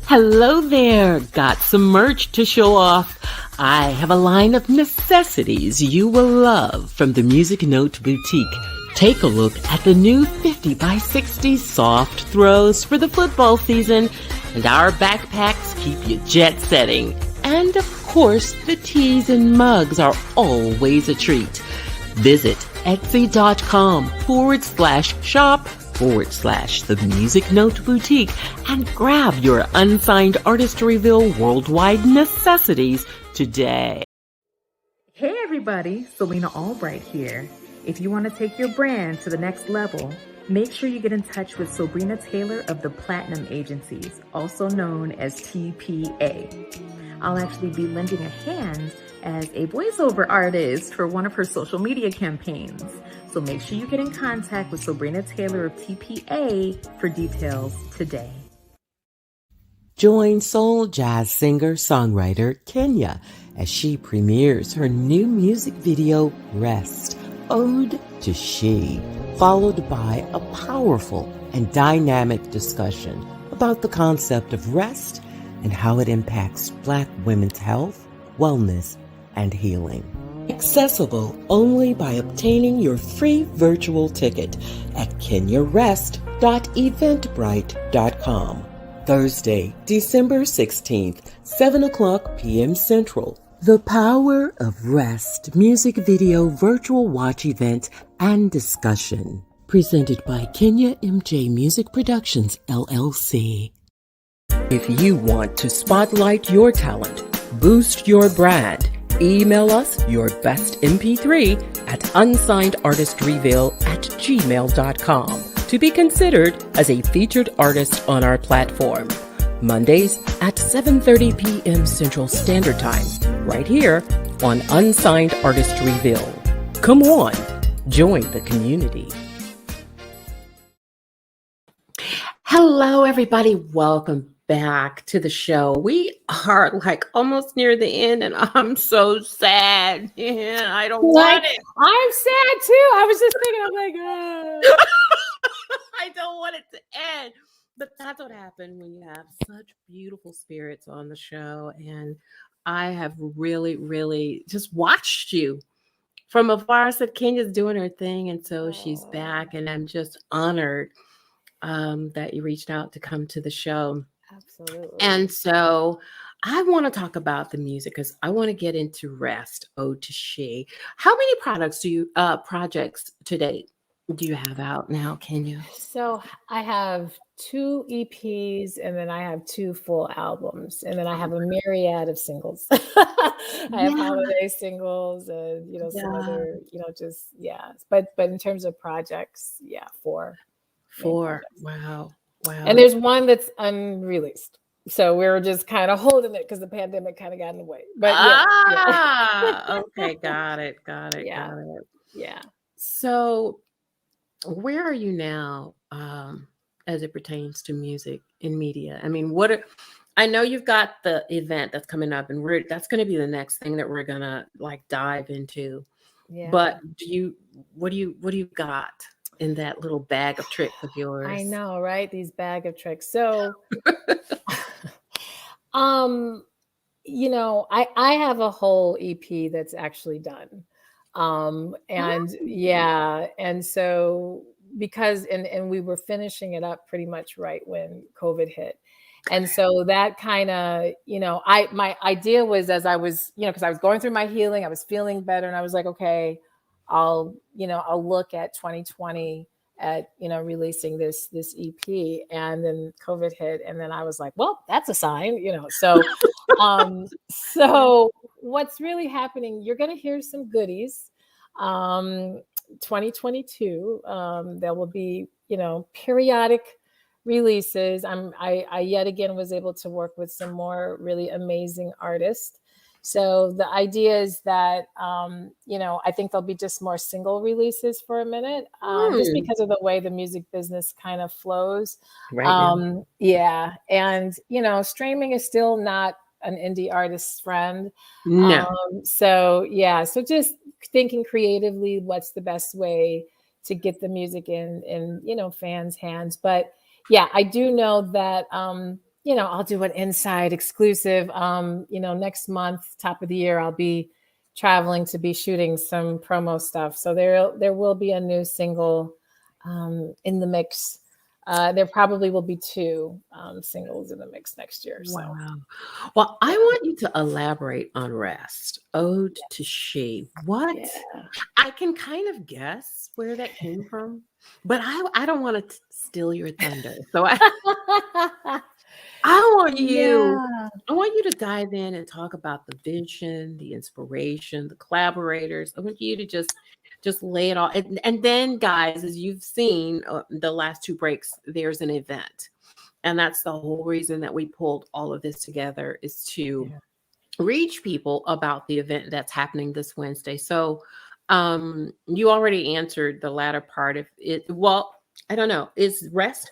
Hello there! Got some merch to show off. I have a line of necessities you will love from the Music Note Boutique. Take a look at the new 50 by 60 soft throws for the football season, and our backpacks keep you jet setting. And of course, the teas and mugs are always a treat. Visit etsy.com/shop/the Music Note Boutique and grab your Unsigned Artist Reveal Worldwide necessities today. Hey everybody, Selena Albright here. If you want to take your brand to the next level, make sure you get in touch with Sabrina Taylor of the Platinum Agencies, also known as TPA. I'll actually be lending a hand as a voiceover artist for one of her social media campaigns. So make sure you get in contact with Sabrina Taylor of TPA for details today. Join soul jazz singer-songwriter Kenya as she premieres her new music video, Rest, Ode to She, followed by a powerful and dynamic discussion about the concept of rest and how it impacts Black women's health, wellness, and healing. Accessible only by obtaining your free virtual ticket at kenyarest.eventbrite.com. Thursday, December 16th, 7 o'clock p.m. Central. The Power of Rest music video virtual watch event and discussion. Presented by Kenya MJ Music Productions, LLC. If you want to spotlight your talent, boost your brand, email us your best MP3 at unsignedartistreveal@gmail.com to be considered as a featured artist on our platform. Mondays at 7:30 p.m. Central Standard Time, right here on Unsigned Artist Reveal. Come on, join the community. Hello, everybody. Welcome back to the show. We are like almost near the end, and I'm so sad. Yeah, I don't want it. I'm sad too. I was just thinking, I'm like, I don't want it to end. But that's what happened when you have such beautiful spirits on the show. And I have really, really just watched you from afar. I said, Kenya's doing her thing. And so she's back. And I'm just honored that you reached out to come to the show. absolutely. And so I want to talk about the music because I want to get into Rest, Ode to She. How many projects to date do you have out now, Kenya? So I have 2 EPs and then I have 2 full albums. And then I have a myriad of singles. I have Yeah. holiday singles and, some Yeah. other, just, yeah. But in terms of projects, 4. main 4. projects. Wow. And there's one that's unreleased. So we were just kind of holding it because the pandemic kind of got in the way. But Okay, got it. Yeah. Yeah. So where are you now as it pertains to music in media? I mean, I know you've got the event that's coming up, and that's going to be the next thing that we're gonna like dive into. Yeah. But what do you got in that little bag of tricks of yours? I know, right? These bag of tricks. So I have a whole EP that's actually done. And so because and we were finishing it up pretty much right when COVID hit. And so that kind of, my idea was as I was, because I was going through my healing, I was feeling better, and I was like, okay, I'll look at 2020 at, releasing this EP, and then COVID hit. And then I was like, well, that's a sign, so, so what's really happening, you're going to hear some goodies. 2022, there will be, periodic releases. I yet again was able to work with some more really amazing artists. So the idea is that, I think there'll be just more single releases for a minute, just because of the way the music business kind of flows. Right now. And, streaming is still not an indie artist's friend. No. So just thinking creatively, what's the best way to get the music in fans' hands. But I do know that, I'll do an inside exclusive. Next month, top of the year, I'll be traveling to be shooting some promo stuff. So there will be a new single in the mix. There probably will be two singles in the mix next year. So Wow. Well, I yeah, want you to elaborate on Rest, Ode to She. What? yeah. I can kind of guess where that came from, but I don't want to steal your thunder. So I want you Yeah. I want you to dive in and talk about the vision, the inspiration, the collaborators. I want you to just lay it all. And then, guys, as you've seen the last two breaks, there's an event. And that's the whole reason that we pulled all of this together is to Yeah. reach people about the event that's happening this Wednesday. So you already answered the latter part of it. Well, I don't know. Is Rest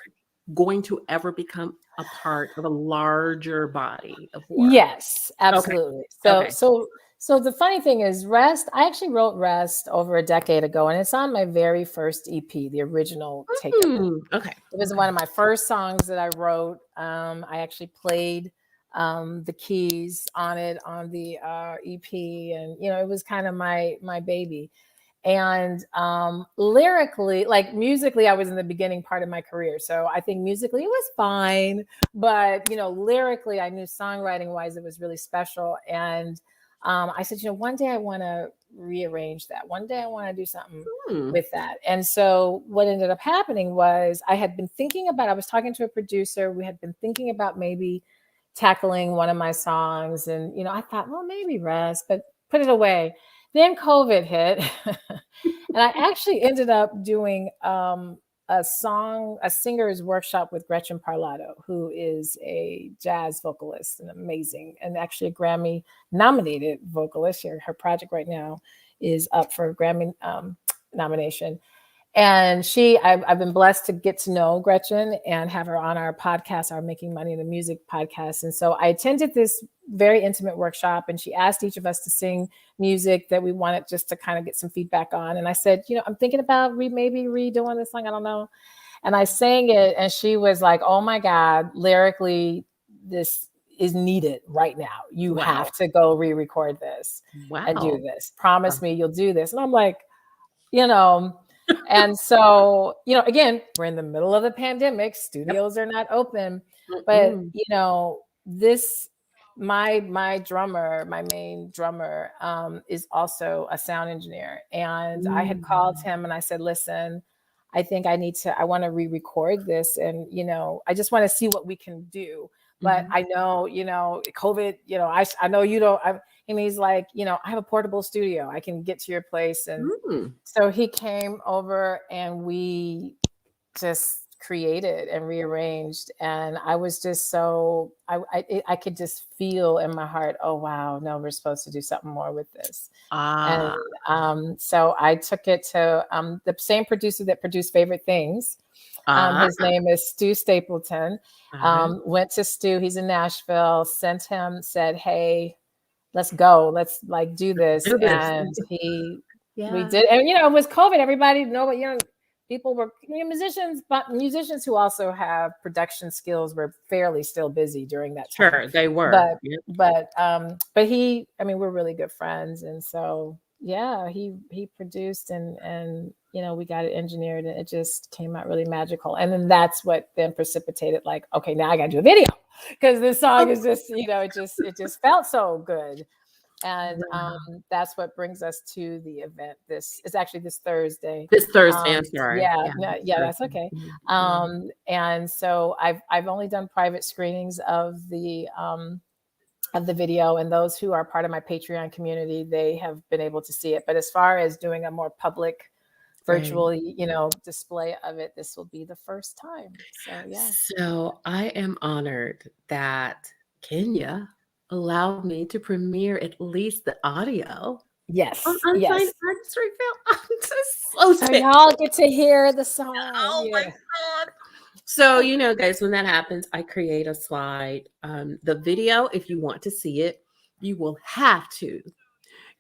going to ever become a part of a larger body of work? Yes, Okay. absolutely. So Okay. so so the funny thing is Rest, I actually wrote Rest over a decade ago, and it's on my very first EP, the original Take It. Okay. It was Okay. one of my first songs that I wrote. I actually played the keys on it on the EP, and it was kind of my baby. And lyrically, like musically, I was in the beginning part of my career, so I think musically it was fine, but lyrically, I knew songwriting wise it was really special. And I said, one day I want to rearrange that. One day I want to do something Hmm. with that. And so what ended up happening was I had been thinking about, I was talking to a producer, we had been thinking about maybe tackling one of my songs. And, I thought, well, maybe Rest, but put it away. Then COVID hit. And I actually ended up doing a singer's workshop with Gretchen Parlato, who is a jazz vocalist and amazing, and actually a Grammy nominated vocalist. Her project right now is up for a Grammy nomination. And I've been blessed to get to know Gretchen and have her on our podcast, our Making Money in the Music podcast. And so I attended this very intimate workshop, and she asked each of us to sing music that we wanted just to kind of get some feedback on. And I said, I'm thinking about maybe redoing this song. I don't know. And I sang it, and she was like, oh my God, lyrically, this is needed right now. You Wow. have to go re-record this and do Wow. this. Promise me you'll do this. And I'm like, and so, again, we're in the middle of the pandemic, Yep. studios are not open, but Mm-mm. this my drummer, my main drummer, is also a sound engineer. And I had called Mm. him and I said, listen, I think I want to re-record this. And, I just want to see what we can do. But Mhm. I know, COVID, I know you don't, and he's like, I have a portable studio. I can get to your place. And Mm. so he came over and we just created and rearranged. And I was just I could just feel in my heart, oh, wow, no, we're supposed to do something more with this. And Ah. so I took it to the same producer that produced Favorite Things. Ah. His name is Stu Stapleton. Uh-huh. Went to Stu, he's in Nashville, sent him, said, hey, let's go, let's like do this. Do this. And we Yeah. did. And it was COVID, everybody know, but people were musicians, but musicians who also have production skills were fairly still busy during that time. Sure, they were. But Yep. but we're really good friends. And so yeah, he produced and we got it engineered, and it just came out really magical. And then that's what then precipitated, like, okay, now I gotta do a video, because this song is just, it just felt so good. And Wow. that's what brings us to the event. This is actually this Thursday. This Thursday, I'm sorry. Yeah, Yeah, no, this yeah, that's Thursday. okay. Mhm. Mhm. And so I've only done private screenings of the video, and those who are part of my Patreon community, they have been able to see it. But as far as doing a more public Right. virtual, display of it, this will be the first time. So yeah. So I am honored that Kenya allowed me to premiere at least the audio on Yes, Unsigned yes. Artist Reveal. I'm just so So tickled. y'all get to hear the song. Oh my Yeah. God. So, guys, when that happens, I create a slide. The video, if you want to see it, you will have to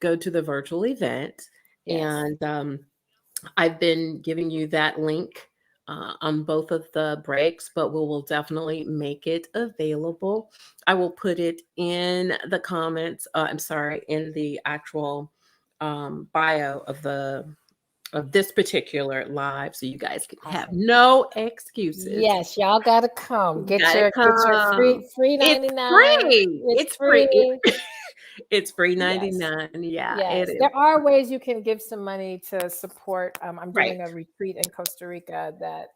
go to the virtual event. Yes. And I've been giving you that link on both of the breaks, but we will definitely make it available. I will put it in the comments. I'm sorry, in the actual bio of this particular live, so you guys can have Awesome. no excuses. Yes, y'all gotta come. Get Gotta your come. free It's 99. free. It's free. free. It's free Yes. 99. Yeah, Yes, it is. there are ways you can give some money to support. I'm Right. doing a retreat in Costa Rica that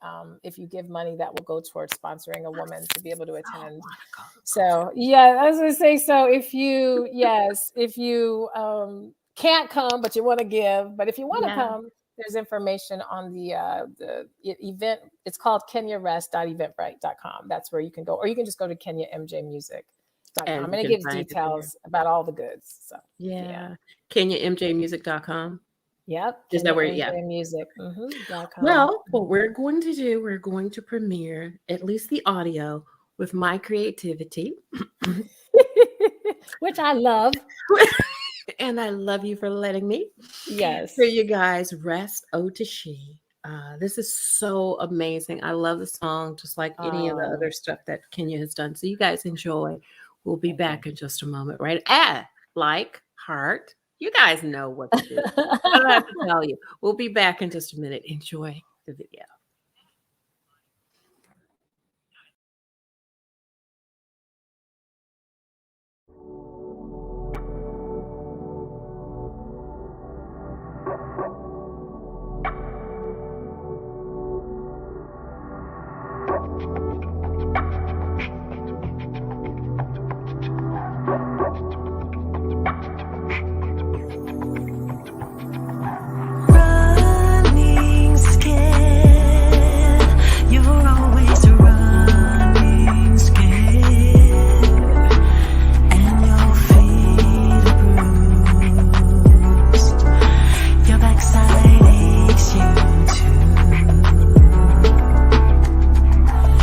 if you give money, that will go towards sponsoring a woman to be able to attend. So yeah, I was gonna say, so if you, yes, if you can't come, but you want to give, but if you want to Yeah. come, there's information on the event. It's called kenyarest.eventbrite.com. That's where you can go, or you can just go to kenyamjmusic.com, and you it can gives find it details about all the goods. So Yeah. KenyaMJmusic.com. yep, Is that where? Yeah. kenyamjmusic.com. Well, what we're going to do, we're going to premiere at least the audio with my creativity. Which I love. And I love you for letting me. Yes. For you guys, Rest O to She. This is so amazing. I love the song, just like any of the other stuff that Kenya has done. So you guys enjoy. We'll be back in just a moment, right? Like, heart. You guys know what to do. I don't have to tell you. We'll be back in just a minute. Enjoy the video. Running scared, you're always running scared, and your feet are bruised, your backside aches you too.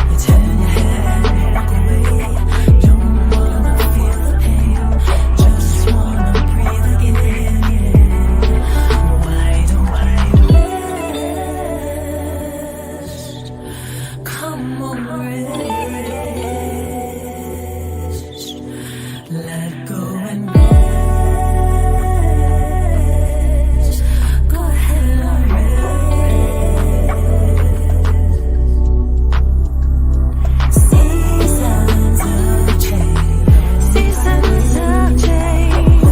You turn your head and walk away, don't wanna feel the pain, just wanna breathe again. Why don't we rest? Come on, rest. Let go and rest. Go ahead and rest. Seasons of change. Seasons of change.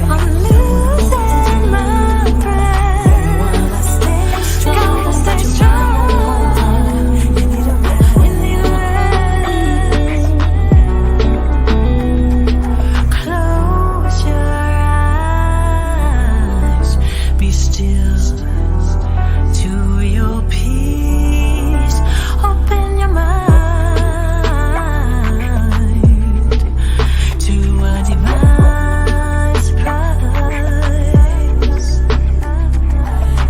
I'm losing my breath. Gotta stay strong. You need a rest. Close your eyes. Be still to your peace. Open your mind to a divine surprise.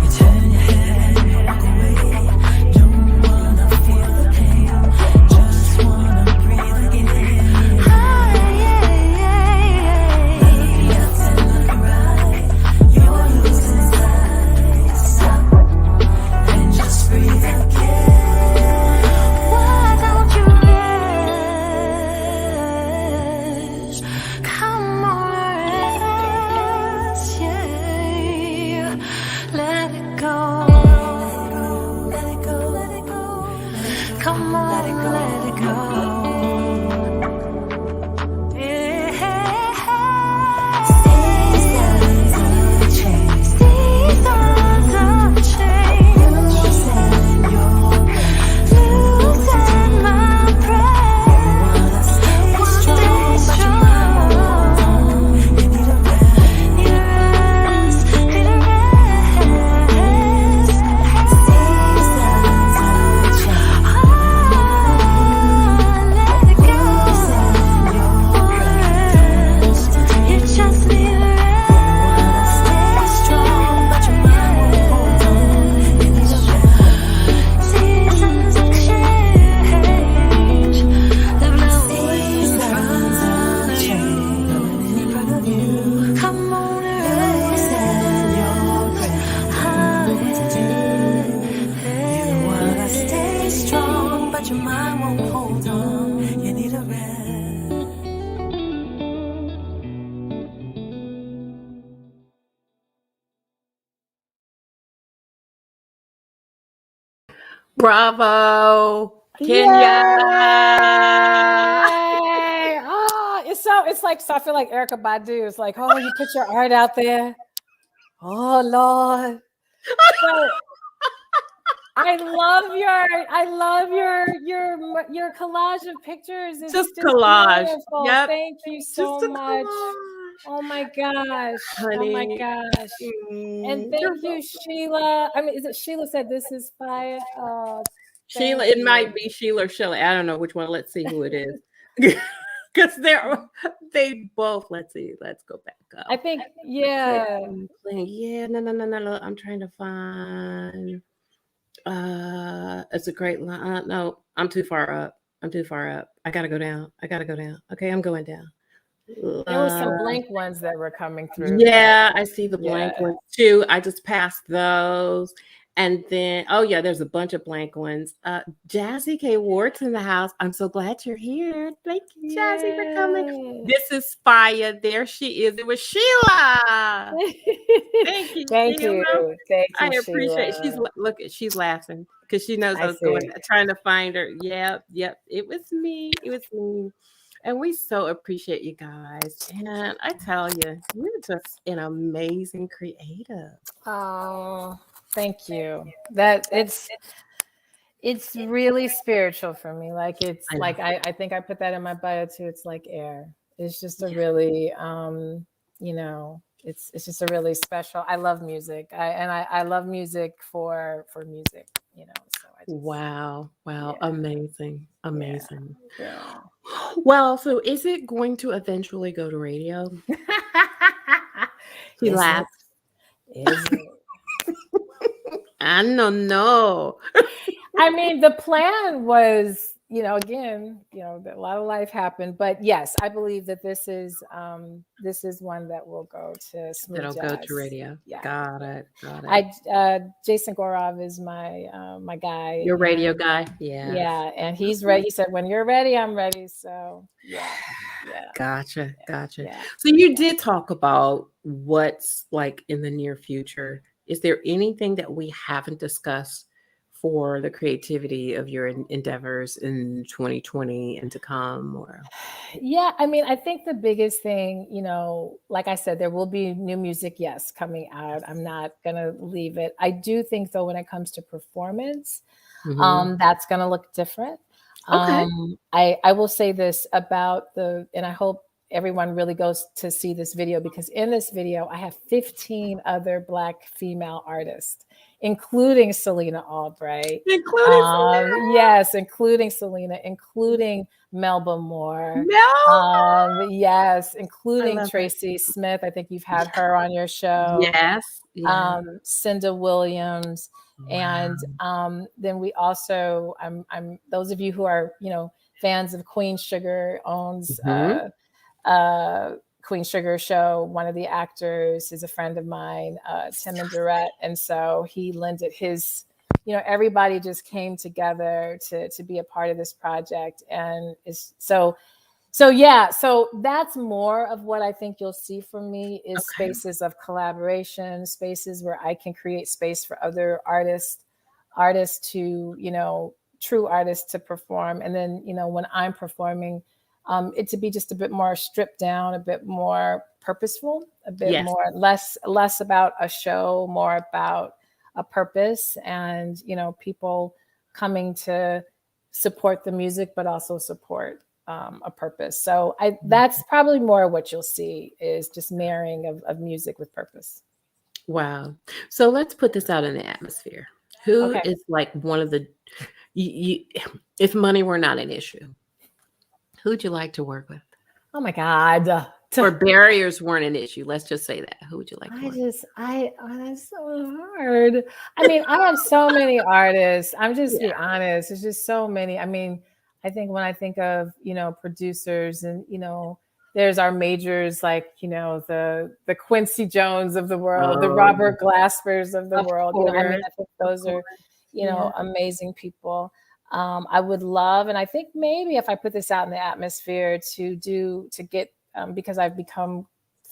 You turn your head and walk away. Don't wanna feel the pain, just wanna breathe again. Look left and look right, you're losing sight. Stop and just breathe again. Why don't you rest? Come on, rest, yeah. Let it go. Let it go, let it go. Come on, let it go. Seasons of change. Seasons of change. Losing my breath. Wanna stay strong. You need a rest. Need a rest. Need a rest. Seasons of change. Bravo, Kenya. Yay! Oh, it's like so I feel like Erica Badu is like, oh, you put your art out there. Oh Lord. But I love your collage of pictures. It's Just just collage. beautiful. Yep. Thank you Just so a much. collage. Oh my gosh. Oh my Honey. gosh. And You're thank you, welcome. Sheila. I mean, is it Sheila said this is fire? Oh, Sheila, thank it might you. be Sheila or Shelley. I don't know which one. Let's see who it is. Because they both, let's see, let's go back up. I think, yeah. Yeah, no. I'm trying to find it's a great line. No, I'm too far up. I gotta go down. Okay, I'm going down. There were some blank ones that were coming through. Yeah, I see the blank Yeah. ones too. I just passed those. And then, oh yeah, there's a bunch of blank ones. Jazzy K. Ward's in the house. I'm so glad you're here. Thank you, Jazzy, for coming. Yay. This is Fire. There she is. It was Sheila. Thank you, Thank Sheila. you. Thank I you, appreciate. Sheila. She's laughing because she knows I I was going see. trying to find her. Yep. It was me. And we so appreciate you guys. And I tell you, you're just an amazing creative. Oh, thank you. That it's really spiritual for me. Like it's I know. like I think I put that in my bio too. It's like air. It's just a really it's just a really special. I love music. I love music for music, So I just Wow. yeah, Amazing. yeah. Well, so is it going to eventually go to radio? She Is laughed. it? Is it? I don't know. I mean, the plan was, again, a lot of life happened, but yes, I believe that this is one that will go to smooth That'll jazz. go to radio. Yeah. Got it. Jason Gorov is my guy. Your radio guy. Yeah, and he's ready. He said, "When you're ready, I'm ready." So yeah. Gotcha. Yeah. So you did talk about what's like in the near future. Is there anything that we haven't discussed for the creativity of your endeavors in 2020 and to come? Or Yeah, I mean, I think the biggest thing, like I said, there will be new music, yes, coming out. I'm not gonna leave it. I do think though, when it comes to performance, that's gonna look different. Okay. I will say this about and I hope everyone really goes to see this video, because in this video, I have 15 other Black female artists, including Selena Albright. Including Selena. Yes, including Selena, including Melba Moore. No. Yes, including love Tracy Smith. I think you've had her on your show. Yes. Cinda Williams. Wow. And then we also, I'm those of you who are, fans of Queen Sugar owns Queen Sugar show. One of the actors is a friend of mine, Tim and Durrett. And so he lended his, everybody just came together to be a part of this project. And it's so that's more of what I think you'll see from me is spaces of collaboration, spaces where I can create space for other artists to, true artists to perform. And then, when I'm performing, it to be just a bit more stripped down, a bit more purposeful, a bit more, less about a show, more about a purpose, and, people coming to support the music, but also support a purpose. So that's probably more what you'll see is just marrying of music with purpose. Wow. So let's put this out in the atmosphere. Who is like one of the, if money were not an issue, who'd you like to work with? Oh my God. Or barriers weren't an issue. Let's just say that. Who would you like to work with? That's so hard. I mean, I have so many artists. I'm just be honest. There's just so many. I mean, I think when I think of, producers and, there's our majors like, the Quincy Jones of the world, the Robert Glaspers of the world. I think those are, amazing people. I would love, and I think maybe if I put this out in the atmosphere to get, because I've become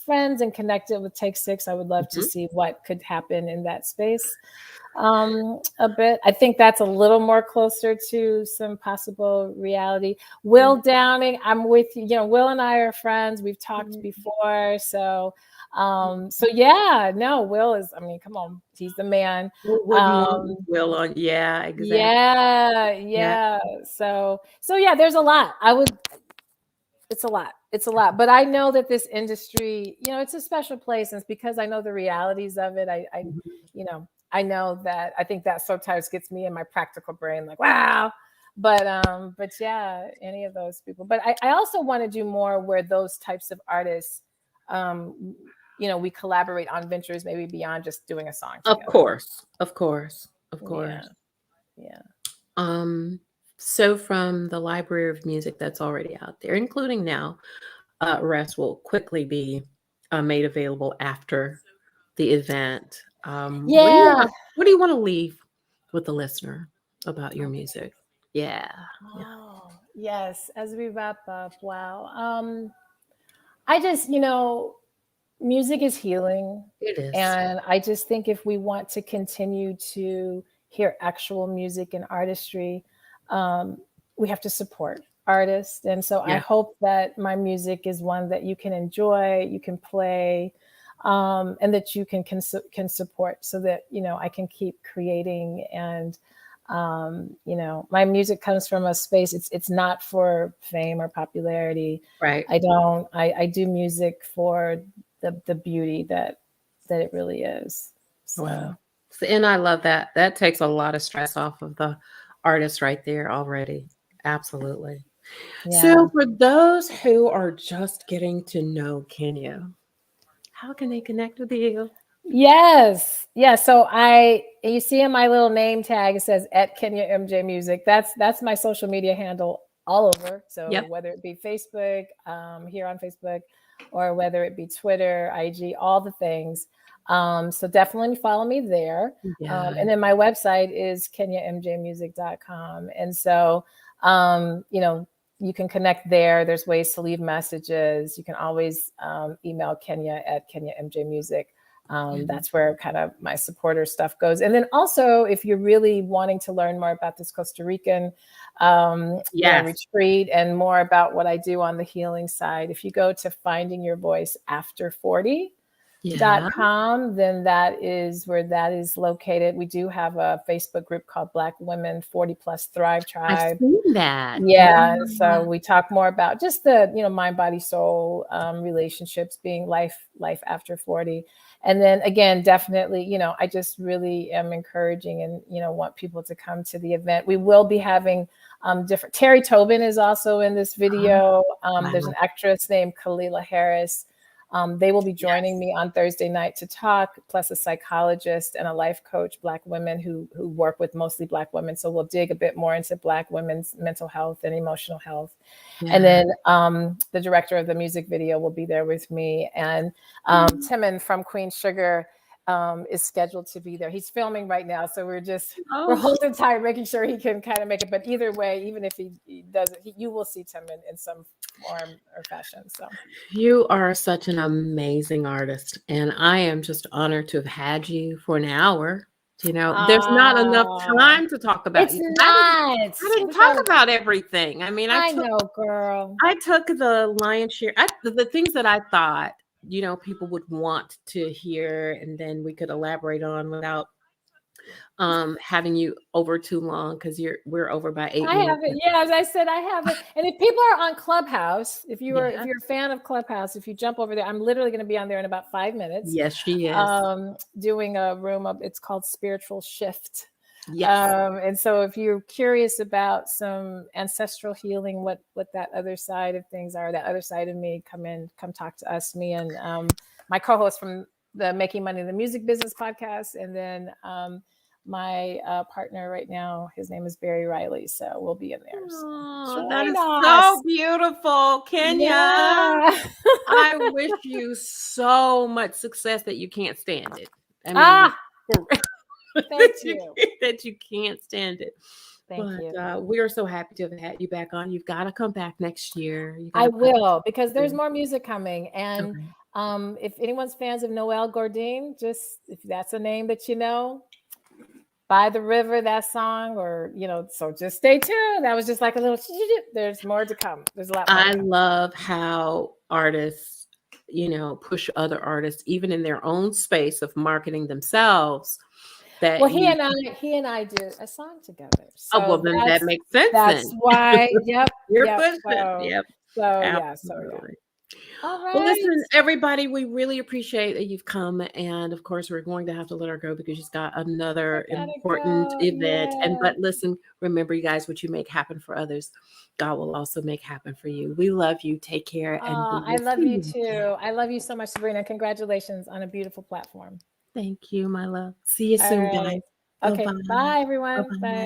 friends and connected with Take Six. I would love to Mhm. see what could happen in that space a bit. I think that's a little more closer to some possible reality. Will Downing, I'm with you. You know, Will and I are friends. We've talked before. So yeah, no, Will is, I mean, come on, he's the man. Who wouldn't want Will on? Yeah, exactly. Yeah, Yeah. yeah. So yeah, there's a lot. It's a lot. It's a lot. But I know that this industry, you know, it's a special place. And it's because I know the realities of it. Mhm. You know, I know that I think that sometimes gets me in my practical brain, like, wow. But yeah, any of those people. But I also want to do more where those types of artists, um, you know, we collaborate on ventures, maybe beyond just doing a song Of together. course. Of course. Of Yeah, course. yeah. So from the library of music that's already out there, including now, rest will quickly be made available after the event. Yeah. What do you want to leave with the listener about your music? Yeah. Yeah. Oh, yes. As we wrap up, wow. I just, you know, music is healing. It is. And I just think if we want to continue to hear actual music and artistry, um, we have to support artists. And so I Yeah. hope that my music is one that you can enjoy, you can play, and that you can support, so that, you know, I can keep creating. And you know, my music comes from a space, it's not for fame or popularity. Right. I do music for the beauty that it really is. Wow. So And I love that. That takes a lot of stress off of the artist right there already. Absolutely. So yeah. for those who are just getting to know Kenya, how can they connect with you? Yes. Yeah. So you see in my little name tag, it says at Kenya MJ Music. That's my social media handle all over. So Yep. whether it be Facebook, here on Facebook, or whether it be Twitter, IG, all the things. So definitely follow me there. Yeah. And then my website is kenyamjmusic.com. And so, you know, you can connect there. There's ways to leave messages. You can always email Kenya at kenyamjmusic. That's where kind of my supporter stuff goes. And then also, if you're really wanting to learn more about this Costa Rican, you know, Yes. retreat, and more about what I do on the healing side, if you go to Finding Your Voice After 40, Yeah. .com, then that is where that is located. We do have a Facebook group called Black Women 40 Plus Thrive I've Tribe. seen that. Yeah, so Yeah. we talk more about just the, you know, mind, body, soul relationships, being life after 40. And then again, definitely, you know, I just really am encouraging and, you know, want people to come to the event. We will be having different, Terry Tobin is also in this video. Wow. There's an actress named Kalila Harris. They will be joining Yes. me on Thursday night to talk, plus a psychologist and a life coach, Black women who work with mostly Black women. So we'll dig a bit more into Black women's mental health and emotional health. And Yeah. then the director of the music video will be there with me. And Timon from Queen Sugar is scheduled to be there. He's filming right now. So we're Oh, holding tight, making sure he can kind of make it. But either way, even if he doesn't, you will see Timon in some form or fashion. So you are such an amazing artist, and I am just honored to have had you for an hour. You know, there's not enough ah, time to talk about it's you. not. I didn't We talk gotta, about everything. I mean, I know, girl. I took the lion's share. The things that I thought, you know, people would want to hear, and then we could elaborate on without having you over too long, because we're over by 8 I minutes. have it. Yeah, as I said, I have it. And if people are on Clubhouse, if you're Yeah. a fan of Clubhouse, if you jump over there, I'm literally going to be on there in about 5 minutes. Yes, she is. Doing a room up. It's called Spiritual Shift. Yes. And so if you're curious about some ancestral healing, what that other side of things are, that other side of me, come talk to us, me and my co-host from the Making Money in the Music Business podcast. And then my partner right now, his name is Barry Riley. So we'll be in there. So Oh, that join is us. so beautiful, Kenya. Yeah. I wish you so much success that you can't stand it. I mean, Ah, thank that you. that you can't stand it. Thank you. But we are so happy to have had you back on. You've got to come back next year. You I gotta come will, because back. there's more music coming. And Okay. If anyone's fans of Noel Gourdin, just if that's a name that you know, By the River, that song, or so just stay tuned. That was just like a little. There's more to come. There's a lot more. I love how artists, push other artists, even in their own space of marketing themselves. Well, he and I did a song together. So well, then that makes sense. That's then. why. Yep. You're yep, pushing. so, Yep. So Absolutely. All right. Well, listen, everybody, we really appreciate that you've come. And of course, we're going to have to let her go because she's got another important event. But listen, remember, you guys, what you make happen for others, God will also make happen for you. We love you. Take care. And I love you too. I love you so much, Sabrina. Congratulations on a beautiful platform. Thank you, my love. See you soon, guys. Okay. Bye, everyone. Bye-bye. Bye.